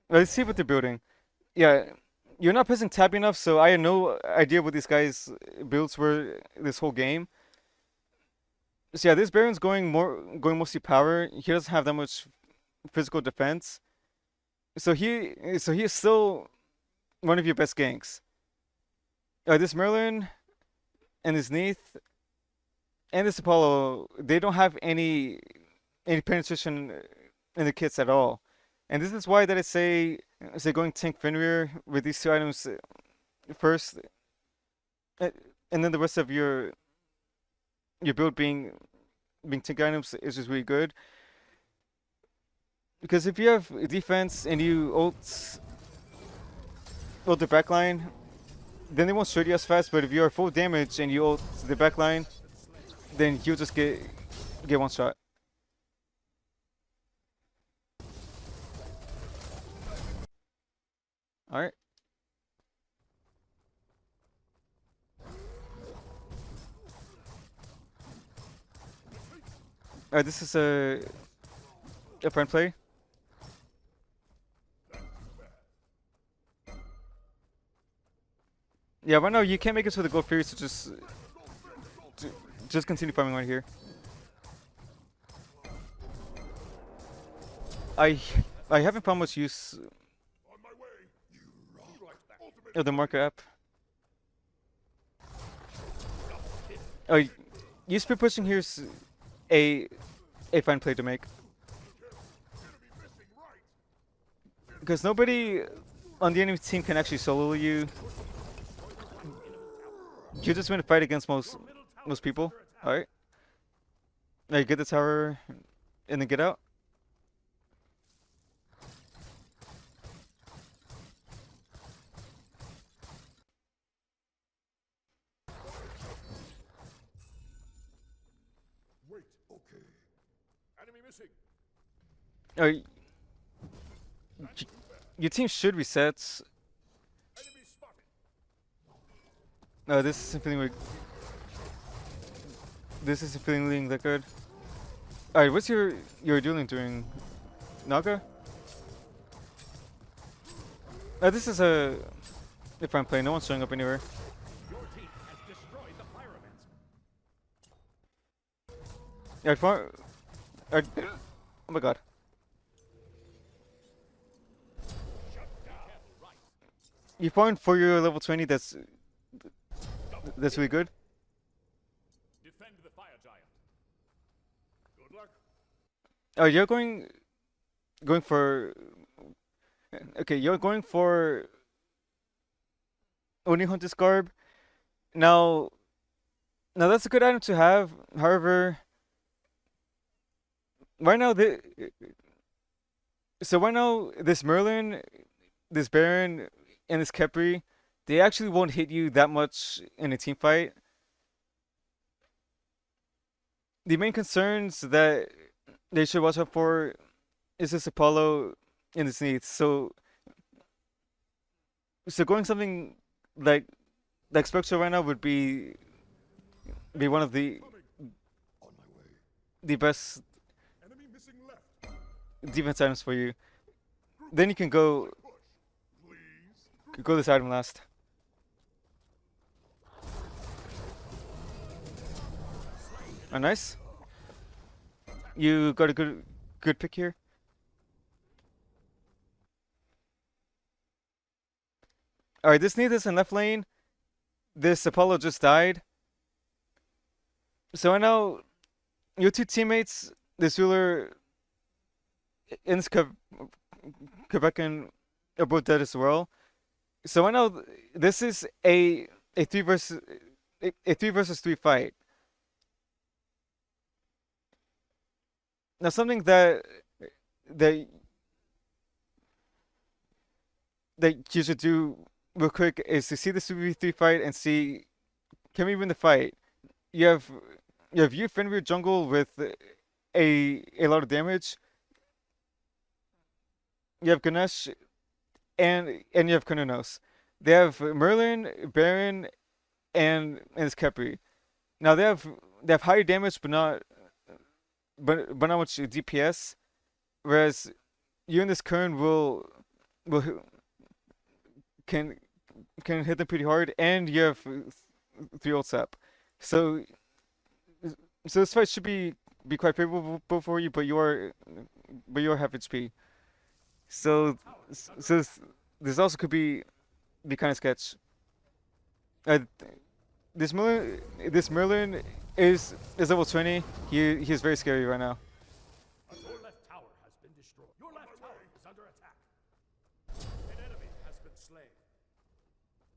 let's see what they're building. Yeah, you're not pressing tab enough, so I had no idea what these guys' builds were this whole game. So yeah, this Baron's going mostly power. He doesn't have that much physical defense. So he is still one of your best ganks. This Merlin and this Neath and this Apollo, they don't have any penetration in the kits at all. And this is why that I say going tank Fenrir with these 2 items first, uh, and then the rest of your build being being tank items is just really good. Because if you have defense and you ult the backline, then they won't shred you as fast. But if you are full damage and you ult the backline, then he'll just get one shot. All right. All right. This is a friend play. Yeah, right now you can't make it to the gold fairy, so just continue farming right here. I I haven't found much use On my way. You rock. Ultimate. of the marker app. Oh, you speed pushing here's a fine play to make. Enemy missing right. Because nobody on the enemy team can actually solo you. You just win a fight against most people. Alright. Now you get the tower and then get out. Wait. Okay. Enemy missing. Alright. Your team should reset. Enemy spotted. No, this isn't feeling like this isn't feeling that good. Alright, what's your dueling doing? Naga? This is a fine play. No one's showing up anywhere. Your team has destroyed the pyramid. Yeah, oh my god. You farmed for your level 20. That's really good. Defend the fire giant. Good luck. Oh, you're going for. Okay, you're going for Oni Hunter's Garb. Now that's a good item to have. However, right now right now this Merlin, this Baron, and this Khepri, they actually won't hit you that much in a team fight. The main concerns that they should watch out for is this Apollo and this Neith. So going something like Spectral right now would be one of the On my way. best Enemy missing left. defense items for you. Then you can go Push. Please. this item last. Oh, nice. You got a good pick here. All right, this Neith is in left lane. This Apollo just died. So I know your two teammates, this ruler and this Quebecan, are both dead as well. So I know this is a three versus three fight. Now something that you should do real quick is to see the 3v3 fight and see, can we win the fight? You have you Fenrir jungle with a lot of damage. You have Ganesh and you have Kunonos. They have Merlin, Baron, and this Khepri. Now they have higher damage but not much DPS, whereas you and this Kern will can hit them pretty hard, and you have 3 ult sap. So this fight should be quite favorable for you, but you are half HP. So this also could be kind of sketch. Uh, this Merlin is level 20. He is very scary right now. Your left tower has been destroyed. Your left tower is under attack. An enemy has been slain.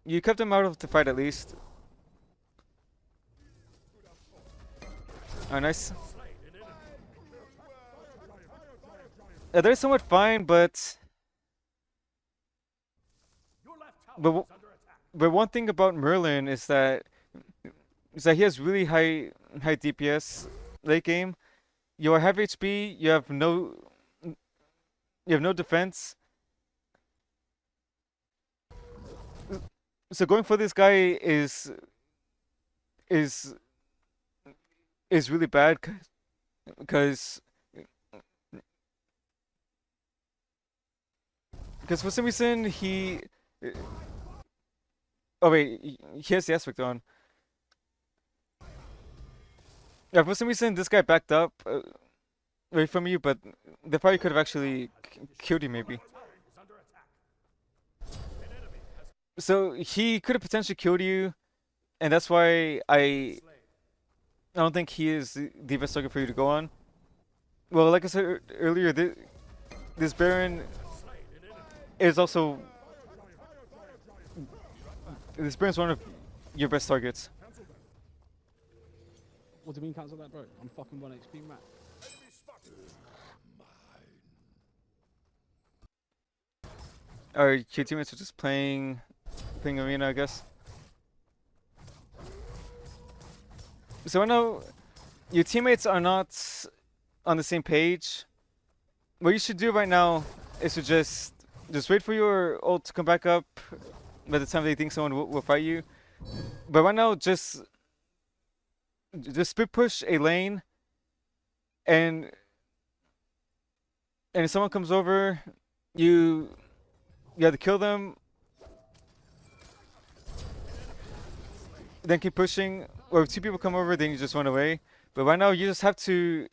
You kept him out of the fight at least. Oh, nice. Slain they're somewhat fine, but Your left tower but is under attack. but one thing about Merlin is that he has really high DPS late game. You are half HP. You have no defense. So going for this guy is is really bad because for some reason he. Oh wait, he has the aspect on. Yeah, for some reason this guy backed up away from you, but they probably could have actually killed you maybe. Is under attack. An enemy has So he could have potentially killed you, and that's why I slain. I don't think he is the best target for you to go on. Well, like I said earlier, this Baron Slain an enemy. is also this Baron's one of your best targets. What do you mean cancel that, bro? I'm fucking 1 HP max. Enemy spotted. Our your teammates are just playing arena, I guess. So I know your teammates are not on the same page. What you should do right now is to just wait for your ult to come back up by the time they think someone will fight you. But right now, just split push a lane, and if someone comes over, you you have to kill them, then keep pushing. Or if two people come over, then you just run away. But right now, you just have to.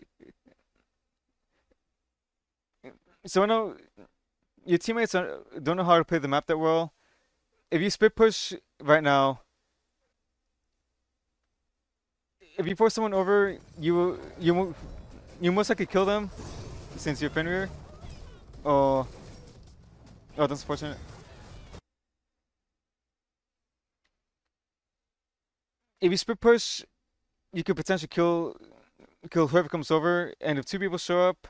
So I know your teammates don't know how to play the map that well. If you split push right now, if you force someone over, you most likely kill them since you're Fenrir. Oh, oh, that's unfortunate. If you split push, you could potentially kill whoever comes over, and if two people show up,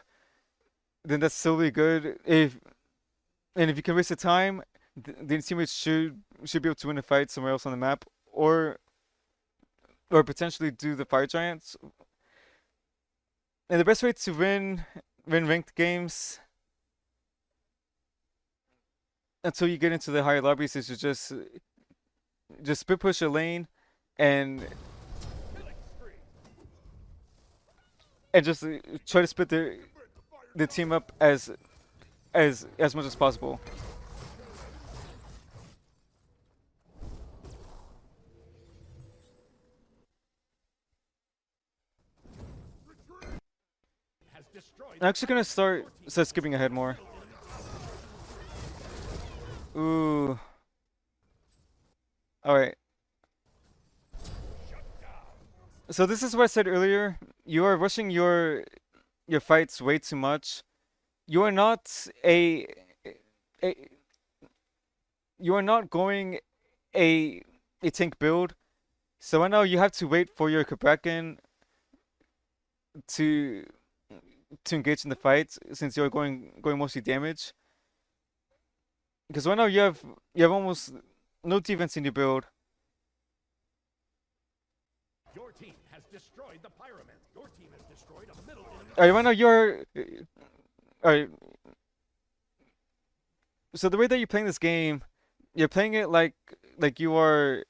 then that's still really good. If you can waste the time, the teammates should be able to win a fight somewhere else on the map, or potentially do the fire giants. And the best way to win ranked games until you get into the higher lobbies is to just split push a lane and Killing spree. just try to split the team up as much as possible. Has destroyed. I'm actually gonna start skipping ahead more. Ooh. All right. So this is what I said earlier. You are rushing your fights way too much. You are not a you are not going a tank build. So right now you have to wait for your Kabrakan to to engage in the fight since you're going mostly damage. Because right now you have almost no defense in your build. Your team has destroyed the pyramid. Your team has destroyed a middle enemy. Alright, right now you're alright. So the way that you're playing this game, you're playing it like you're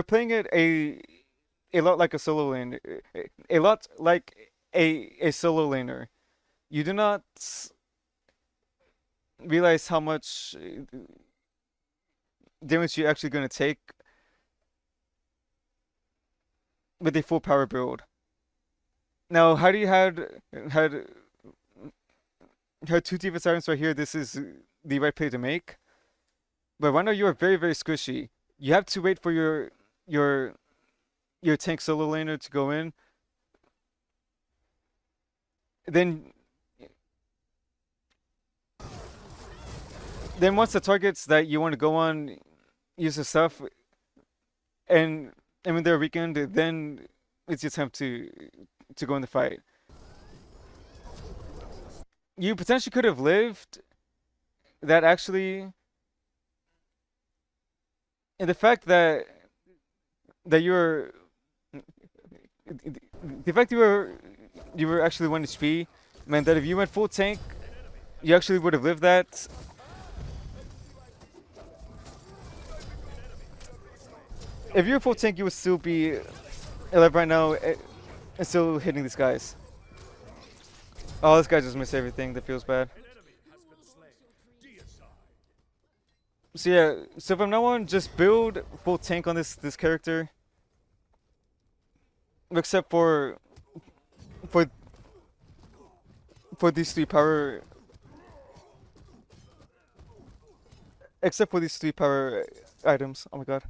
playing it a lot like a solo lane, a lot like a solo laner. You do not realize how much damage you're actually going to take with a full power build. Now, how do you had two defense items right here? This is the right play to make. But right now you are very squishy. You have to wait for your your tank solo laner to go in. Then once the targets that you want to go on use the stuff and when they're weakened, then it's your time to go in the fight. you potentially could have lived that actually, and the fact that you're the fact you were actually 1 HP meant that if you went full tank, you actually would have lived that. If you were full tank, you would still be alive right now and still hitting these guys. Oh, this guy just missed everything. That feels bad. An enemy has been slain. Deicide. So yeah, so from now on, just build full tank on this character, except for for these three power, except for these three power items. Oh my god.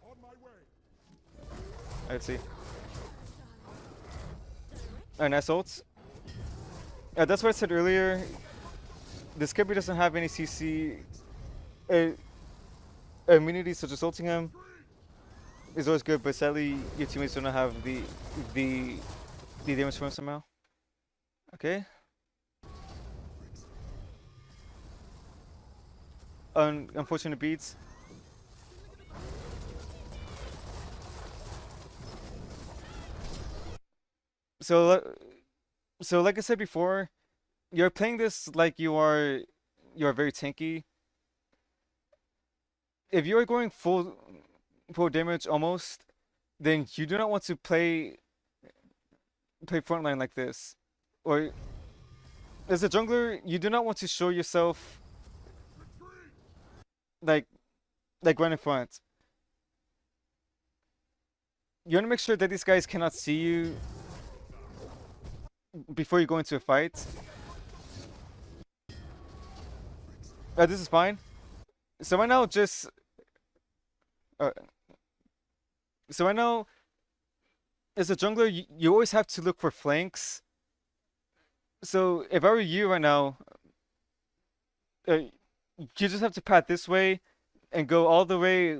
On my way. Let's see. Nice ults. That's what I said earlier. This character doesn't have any CC immunity, so just ulting him is always good. But sadly, your teammates don't have the damage from him somehow. Okay. Unfortunate beats. So like I said before, you're playing this like you are very tanky. If you are going full damage almost, then you do not want to play frontline like this. Or as a jungler, you do not want to show yourself like right in front. You want to make sure that these guys cannot see you before you go into a fight. This is fine. So right now, just uh, so right now, as a jungler, you always have to look for flanks. So if I were you right now, you just have to pat this way and go all the way,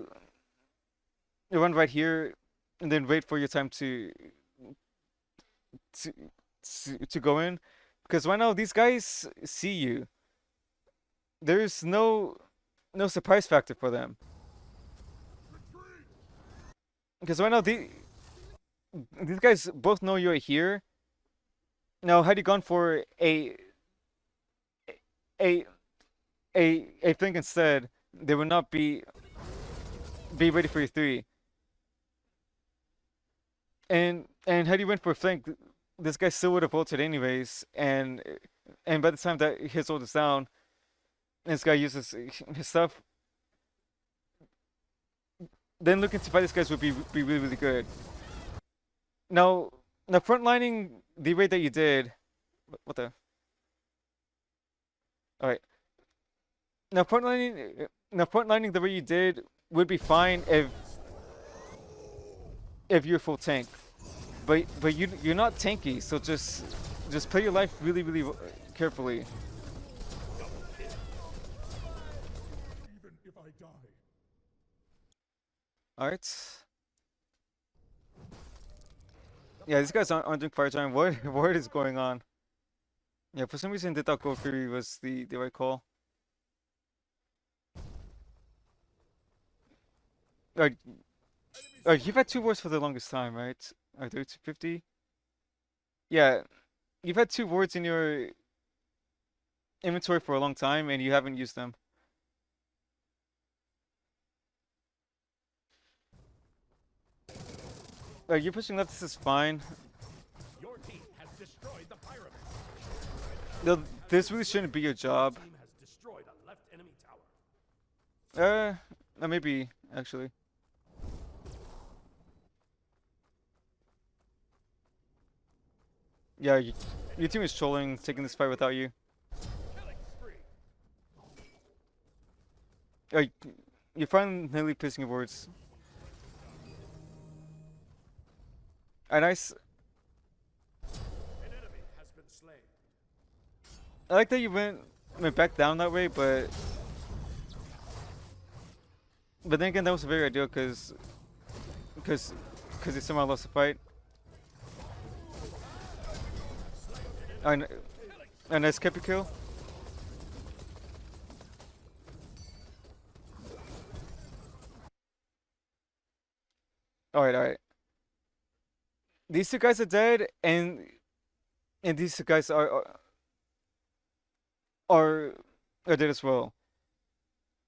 run right here, and then wait for your time to to go in. Because right now these guys see you. There's no surprise factor for them. Because right now these guys both know you're here. Now, had you gone for a a flank instead, they would not be ready for your three. And had you went for a flank, this guy still would have ulted anyways. And by the time that his ult is down, and this guy uses his stuff, then looking to fight these guys would be really good. Now frontlining the way that you did, what the? All right. Now frontlining the way you did would be fine if you're full tank, but you're not tanky, so just play your life really carefully. Even if I die. All right. Yeah, these guys aren't doing fire giant. What is going on? Yeah, for some reason they thought Gold Fury was the right call. Alright, you've had 2 wards for the longest time, right? Are they 250? Yeah, you've had 2 wards in your inventory for a long time and you haven't used them. You're pushing left, this is fine. Your team has destroyed the pyramid. No, this really shouldn't be your job. Team has destroyed a left enemy tower. Maybe, actually. Yeah, your team is trolling, taking this fight without you. Killing spree. You're finally pissing your words. Nice. An enemy has been slain. I like that you went back down that way, but then again, that was very ideal because because he somehow lost the fight. And a nice Kepi kill. Alright. These two guys are dead, and these two guys are dead as well.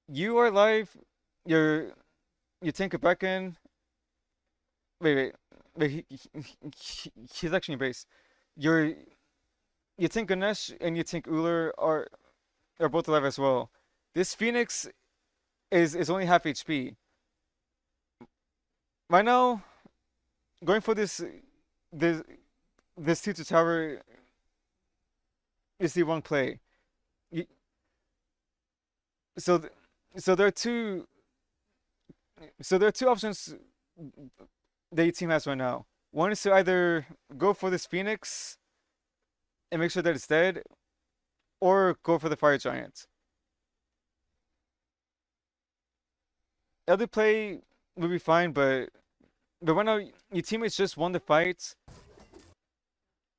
You are alive. You're you tank a Brecken. Wait. He's actually in base. You're you think Ganesh and you think Uller are both alive as well. This Phoenix is only half HP. Right now, going for this this 2 to tower is the wrong play. You, so th so there are two options that your team has right now. One is to either go for this Phoenix and make sure that it's dead, or go for the Fire Giant. Other play would be fine, but right now your teammates just won the fight.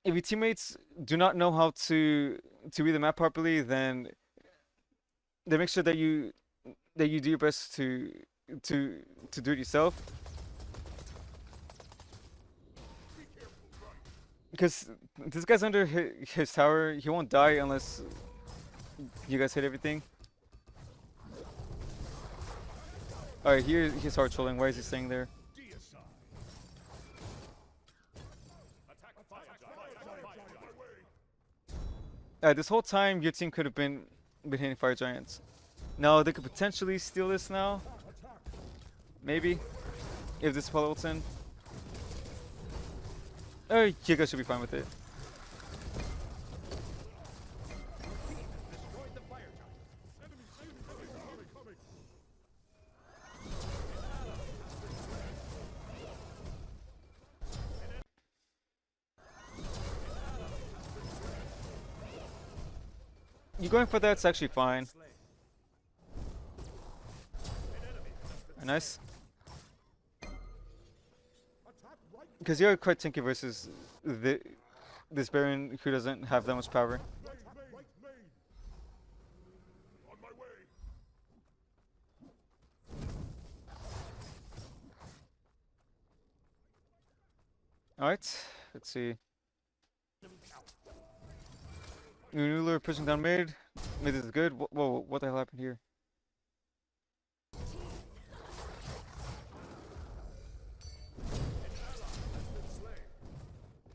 If your teammates do not know how to read the map properly, then they make sure that you do your best to do it yourself. Because this guy's under his tower, he won't die unless you guys hit everything. Alright, he's hard trolling. Why is he staying there? Deicide. Attack the fire giant. This whole time, your team could have been hitting Fire Giants. Now, they could potentially steal this now. Maybe. If this Apollo ults in. You guys should be fine with it. Destroyed the fire giant. Enemy coming. You going for that's actually fine. Nice. Because you're quite tanky versus this Baron who doesn't have that much power. On my way. Alright, let's see. Nunular pushing down mid. Mid is good. Whoa, what the hell happened here?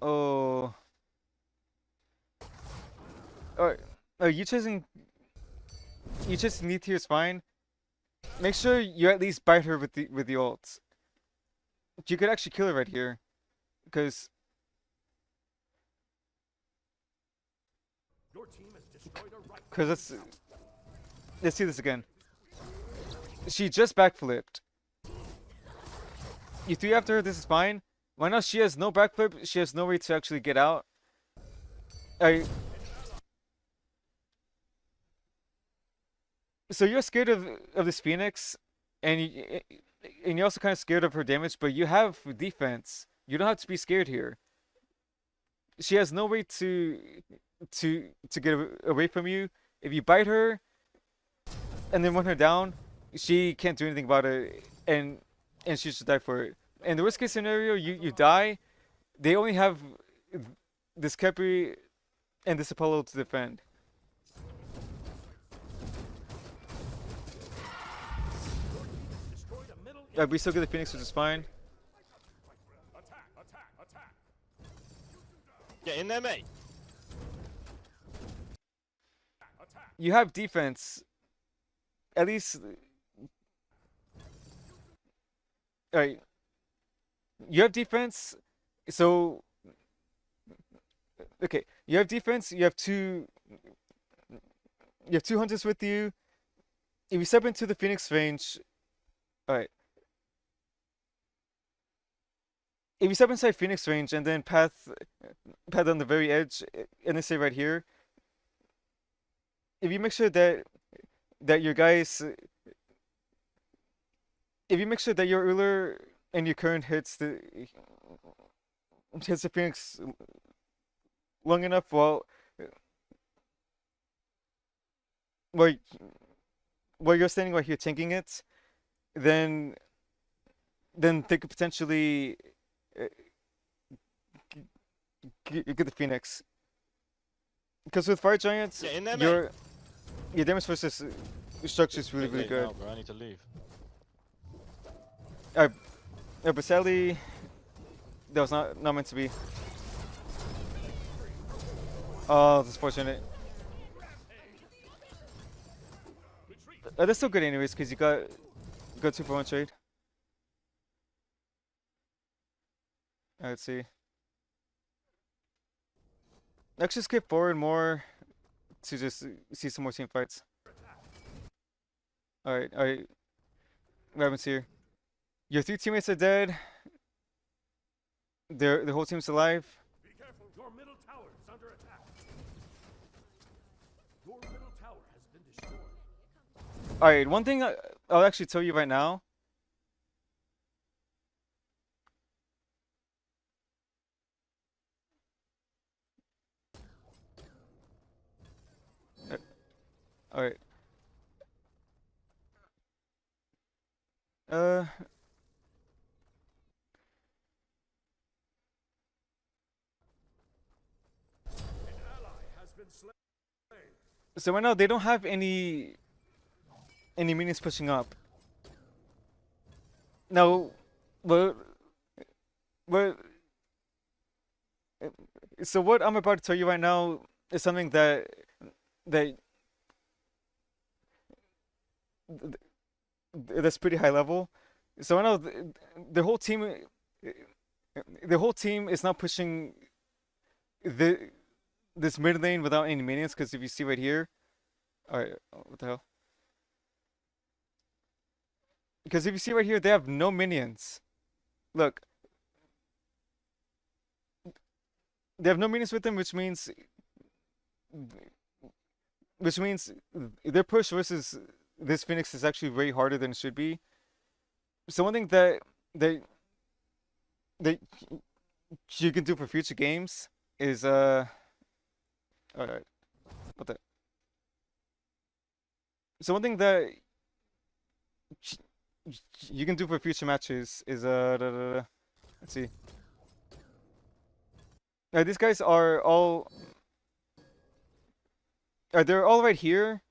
Oh. Alright. You chasing Neath here is fine. Make sure you at least bite her with the ults. You could actually kill her right here. Because Your team has destroyed a right. let's see this again. She just backflipped. You 3 after her, this is fine. Right now she has no backflip, she has no way to actually get out. So you're scared of this Phoenix, and you're also kind of scared of her damage, but you have defense. You don't have to be scared here. She has no way to get away from you. If you bite her and then run her down, she can't do anything about it, and she should die for it. In the worst case scenario, you die. They only have this Kepi and this Apollo to defend. Destroyed a middle. We still get the Phoenix, which is fine. Attack. Get in there, mate. You have defense. At least. Alright. You have defense, so. Okay, you have defense, you have two hunters with you. If you step into the Phoenix range. Alright. If you step inside Phoenix range and then path on the very edge, and then say right here, if you make sure that your guys, if you make sure that your Uller and your current hits the Phoenix long enough while while you're standing right here tanking it, then they could potentially uh, get the Phoenix. Because with Fire Giants, Get in there, mate. your damage versus structure is really Bit really late good. now, bro. I need to leave. But sadly, that was not meant to be. Oh, that's fortunate. That's still good anyways, because you got 2-for-1 trade. Alright, let's see. Actually skip forward more to just see some more team fights. Alright. What happens here? Your 3 teammates are dead. The whole team's alive. Be careful, your middle tower is under attack. Your middle tower has been destroyed. Alright, one thing I'll actually tell you right now. Alright. Uh. An ally has been slain. So right now they don't have any minions pushing up. Now, but so what I'm about to tell you right now is something that that's pretty high level. So right now the whole team the whole team is not pushing this mid lane without any minions. Because if you see right here, all right, what the hell? Because if you see right here, they have no minions. Look, they have no minions with them, which means their push versus this Phoenix is actually way harder than it should be. So one thing that that you can do for future games is alright, what the so one thing that you can do for future matches is let's see. These guys are all they're all right here.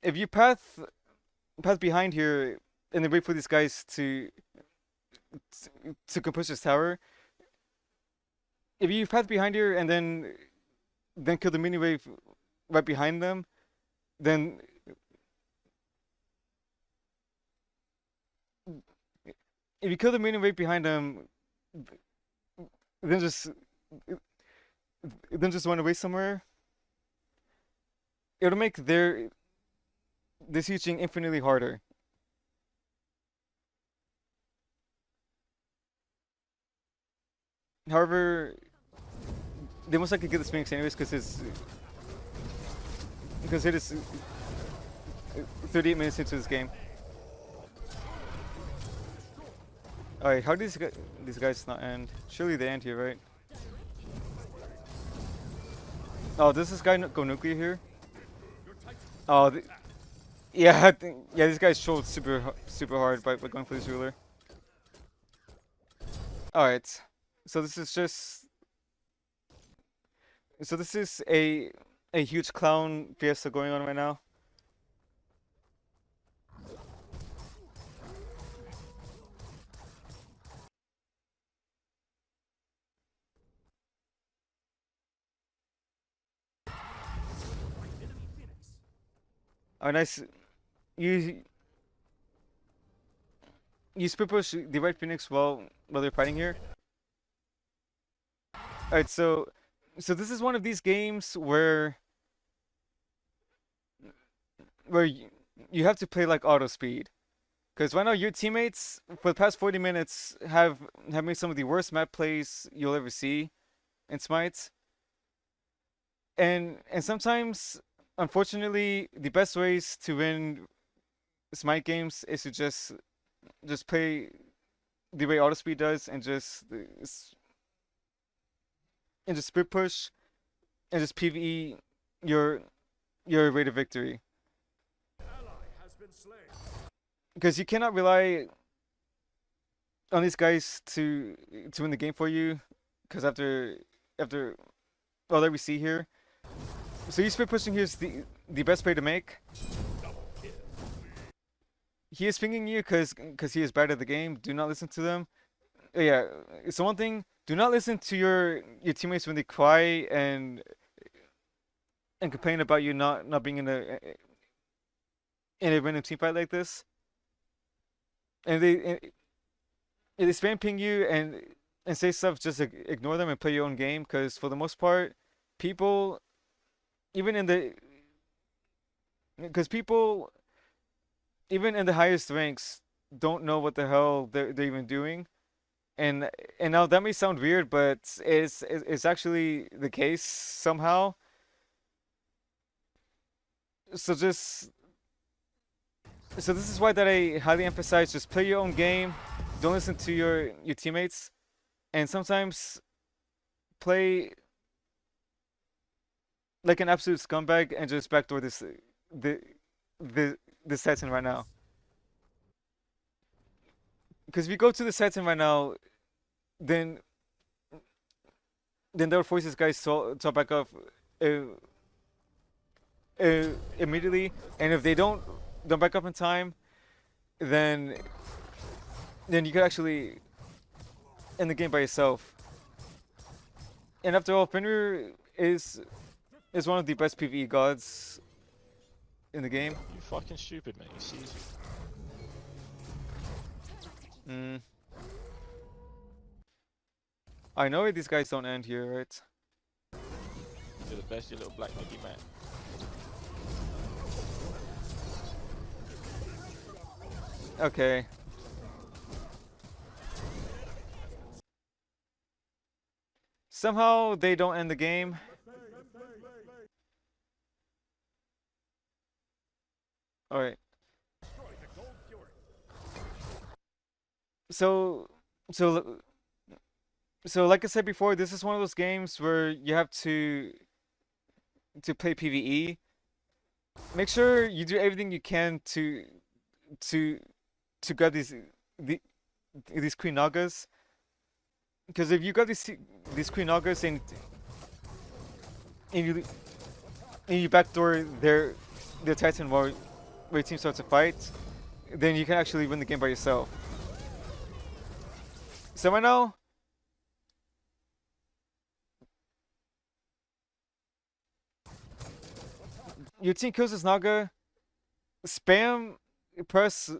If you path behind here and then wait for these guys to push this tower. If you path behind here and then kill the mini wave right behind them, then if you kill the mini wave behind them, then just run away somewhere. It'll make this sieging infinitely harder. However, they most likely get the Phoenix anyways because it is 38 minutes into this game. Alright, how do these guys not end? Surely they end here, right? Oh, does this guy go nuclear here? Oh, yeah, yeah. These guys trolled super hard by going for this ruler. All right, so this is a huge clown fiesta going on right now. Oh, nice. You split push the right Phoenix while they're fighting here. Alright, so this is one of these games where you have to play like auto speed. Because right now your teammates for the past 40 minutes have made some of the worst map plays you'll ever see in Smite. And sometimes, unfortunately, the best ways to win Smite games is to just play the way auto speed does, and just split push and just PvE your rate of victory. Ally has been slain. Because you cannot rely on these guys to win the game for you. Because after all that we see here, so you split pushing here is the best play to make. He is pinging you because he is bad at the game. Do not listen to them. Yeah, it's the one thing. Do not listen to your teammates when they cry and complain about you not being in a random team fight like this. And they spam ping you and say stuff. Just ignore them and play your own game. Because for the most part, people, even in the because people even in the highest ranks don't know what the hell they're even doing. And now that may sound weird, but it's actually the case somehow. So just so this is why that I highly emphasize just play your own game. Don't listen to your teammates, and sometimes play like an absolute scumbag and just backdoor the this Titan right now. Because if you go to the Titan right now, then they'll force these guys to back up uh, immediately, and if they don't back up in time, then you could actually end the game by yourself. And after all, Fenrir is one of the best PvE gods in the game. You fucking stupid, mate. He sees you. Mm. I know these guys don't end here, right? You're the best, you little black niggy man. Okay. Somehow they don't end the game. Alright. So, so, so like I said before, this is one of those games where you have to play PvE. Make sure you do everything you can to grab the, these Queen Nagas. Because if you got these Queen Nagas and you backdoor their Titan while your team starts a fight, then you can actually win the game by yourself. So right now, your team kills this Naga. Spam press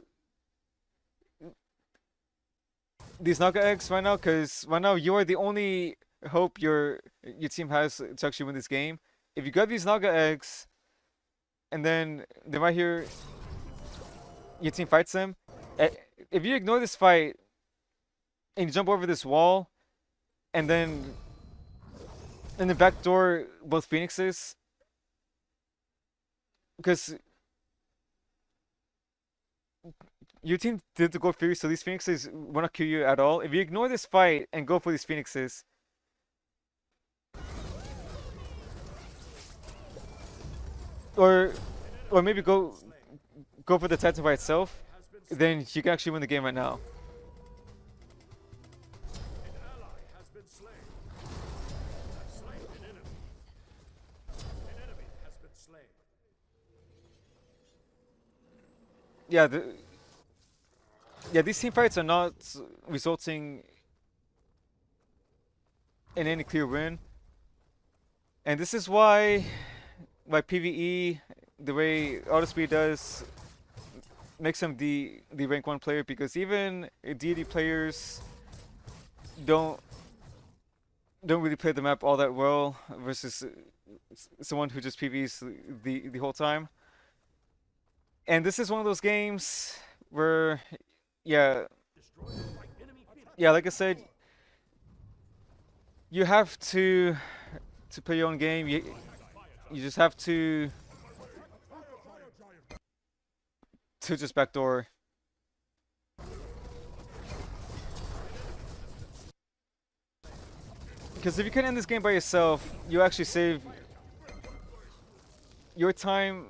these Naga eggs right now, because right now you are the only hope your team has to actually win this game. If you grab these Naga eggs, and then right here, your team fights them. If you ignore this fight and you jump over this wall, and then backdoor both Phoenixes, because your team did the gold Fury, so these Phoenixes will not kill you at all. If you ignore this fight and go for these Phoenixes, or maybe go for the Titan by itself, then you can actually win the game right now. An ally has been slain. Slain an enemy. An enemy has been slain. Yeah, these team fights are not resulting in any clear win, and this is why PvE, the way Autospeed does, makes him the rank 1 player, because even Deity players don't really play the map all that well versus someone who just PvEs the whole time. And this is one of those games where, yeah, like I said, you have to play your own game. You just have to just backdoor. Because if you can end this game by yourself, you actually save your time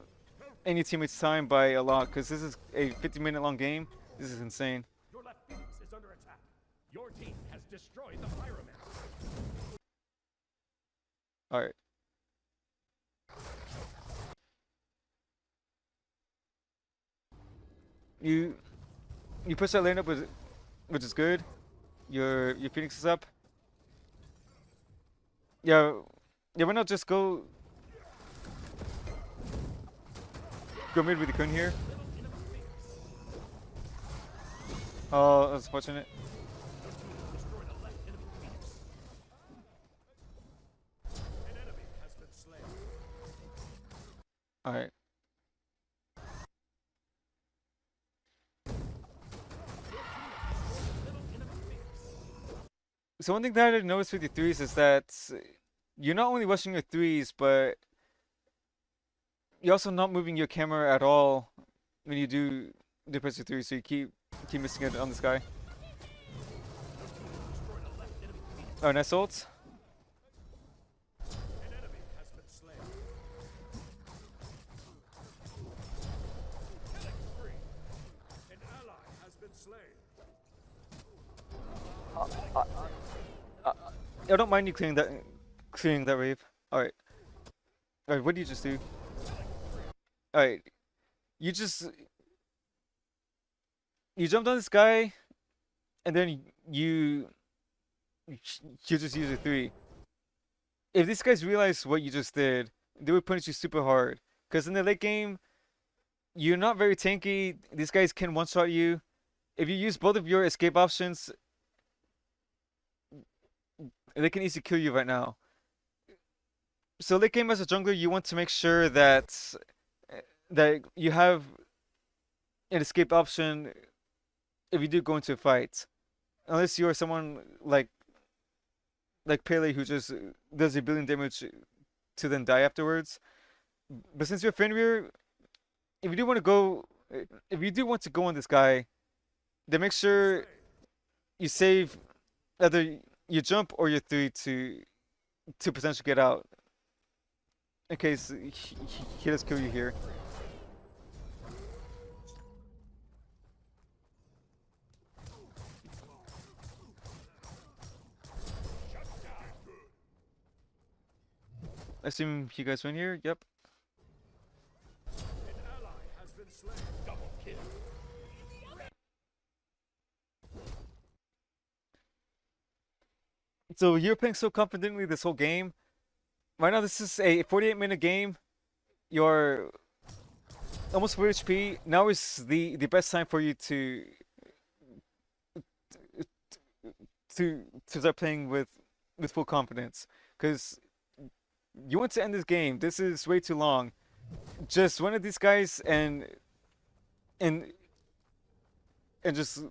and your teammates' time by a lot. Because this is a 50-minute long game. This is insane. Your left Phoenix is under attack. Your team has destroyed the Pyromancer. All right. You push that lane up, which is good. Your Phoenix is up. Yeah, why not just go mid with the Kun here? Oh, that's fortunate. Destroy the left enemy Phoenix. An enemy has been slain. All right. So one thing that I noticed with your threes is that you're not only rushing your threes, but you're also not moving your camera at all when you do press your threes. So you keep missing it on this guy. Oh, nice ult. An enemy has been slain. Killing spree. An ally has been slain. I don't mind you clearing that wave. All right. All right. What did you just do? All right. You jumped on this guy, and then you just use a three. If these guys realize what you just did, they would punish you super hard. Because in the late game, you're not very tanky. These guys can one-shot you. If you use both of your escape options, they can easily kill you right now. So late game as a jungler, you want to make sure that you have an escape option if you do go into a fight. Unless you are someone like Pele who just does a billion damage to then die afterwards. But since you're Fenrir, if you do want to go on this guy, then make sure you save either your jump or your three to potentially get out. In case he does kill you here. I assume you guys win here? Yep. An ally has been slain. Double kill. So you're playing so confidently this whole game. Right now, this is a 48-minute game. You're almost 4 HP. Now is the best time for you to start playing with full confidence, because you want to end this game. This is way too long. Just one of these guys and just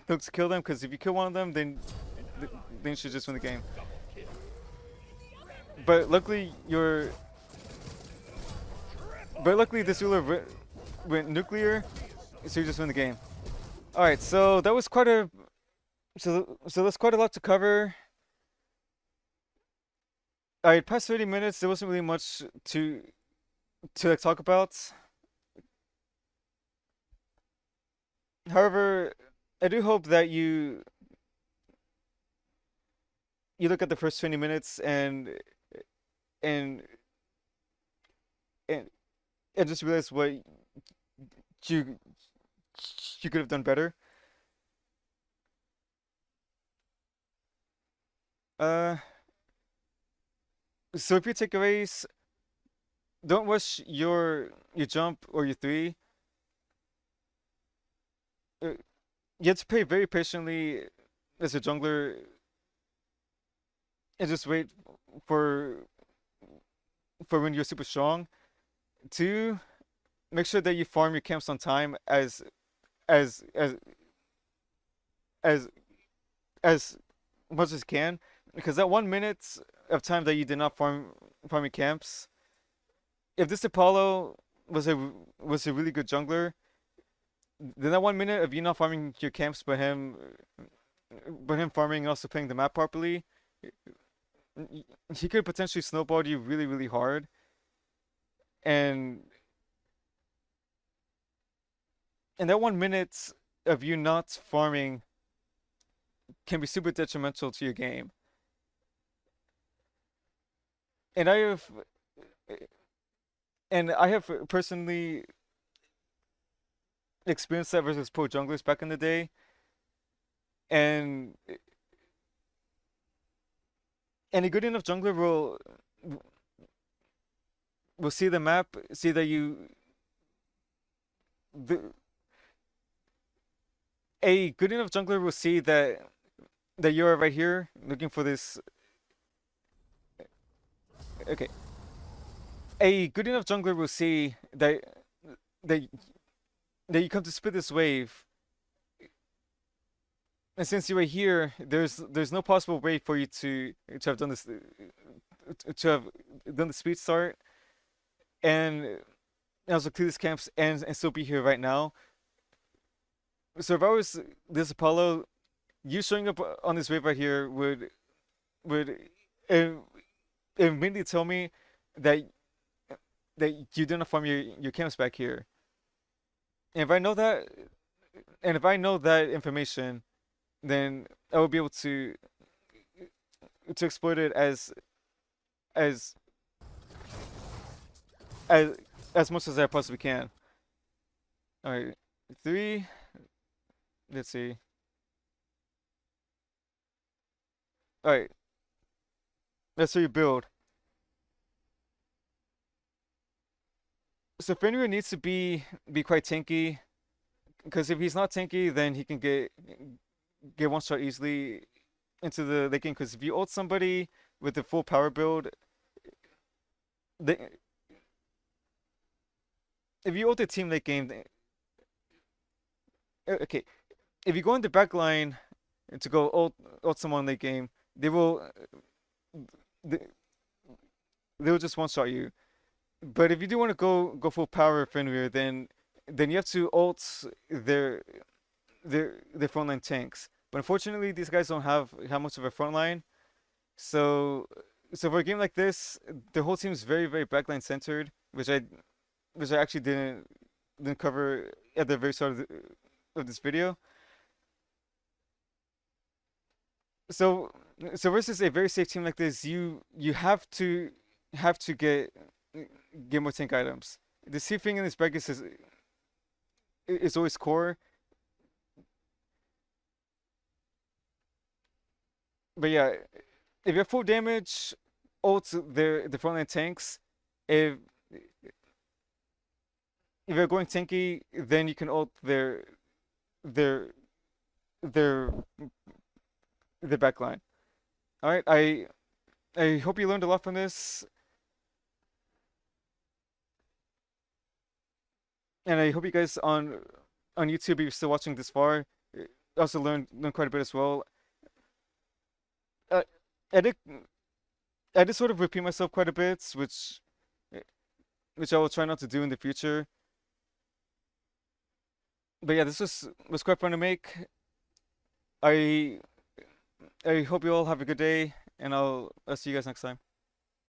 look to kill them. Because if you kill one of them, then you should just win the game. But luckily this ruler went nuclear, so you just win the game. All right, so that was quite a so that's quite a lot to cover. All right, past 30 minutes, there wasn't really much to like, talk about. However, I do hope that you look at the first 20 minutes and and just realize what you could have done better. Uh, so if your takeaways, don't rush your jump or your three. Uh, you have to play very patiently as a jungler and just wait for when you're super strong. Two, make sure that you farm your camps on time as as as much as you can, because that 1 minute of time that you did not farm your camps, if this Apollo was a really good jungler, then that 1 minute of you not farming your camps, but him farming and also playing the map properly, he could potentially snowball you really, really hard, and that 1 minute of you not farming can be super detrimental to your game. And I have personally experienced that versus pro junglers back in the day, and a good enough jungler will see the map, see that the, a good enough jungler will see that you're right here looking for this. Okay, a good enough jungler will see that that you come to split this wave, and since you're right here, there's no possible way for you to have done this, to have done the speed start, and also clear these camps and still be here right now. So if I was this Apollo, you showing up on this wave right here would uh, immediately tell me that you didn't farm your camps back here. And if I know that, and if I know that information, then I will be able to exploit it as as as much as I possibly can. All right, three. Let's see. All right, let's see your build. So Fenrir needs to be quite tanky, because if he's not tanky, then he can get one shot easily into the late game. Because if you ult somebody with the full power build, they, if you ult a team late game, okay, if you go in the back line to go ult someone late game, they, they will just one shot you. But if you do want to go full power Fenrir, then you have to ult their frontline tanks. But unfortunately, these guys don't have much of a frontline. So for a game like this, the whole team is very, very backline centered, which I actually didn't cover at the very start of this video. So versus a very safe team like this, you have to get more tank items. The C thing in this bracket is always core. But yeah, if you have full damage, ult the frontline tanks. If you're going tanky, then you can ult their their their backline. All right, I hope you learned a lot from this, and I hope you guys on YouTube, if you're still watching this far, also learned quite a bit as well. Uh, I did I did sort of repeat myself quite a bit, which I will try not to do in the future. But yeah, this was quite fun to make. I I hope you all have a good day, and I'll see you guys next time.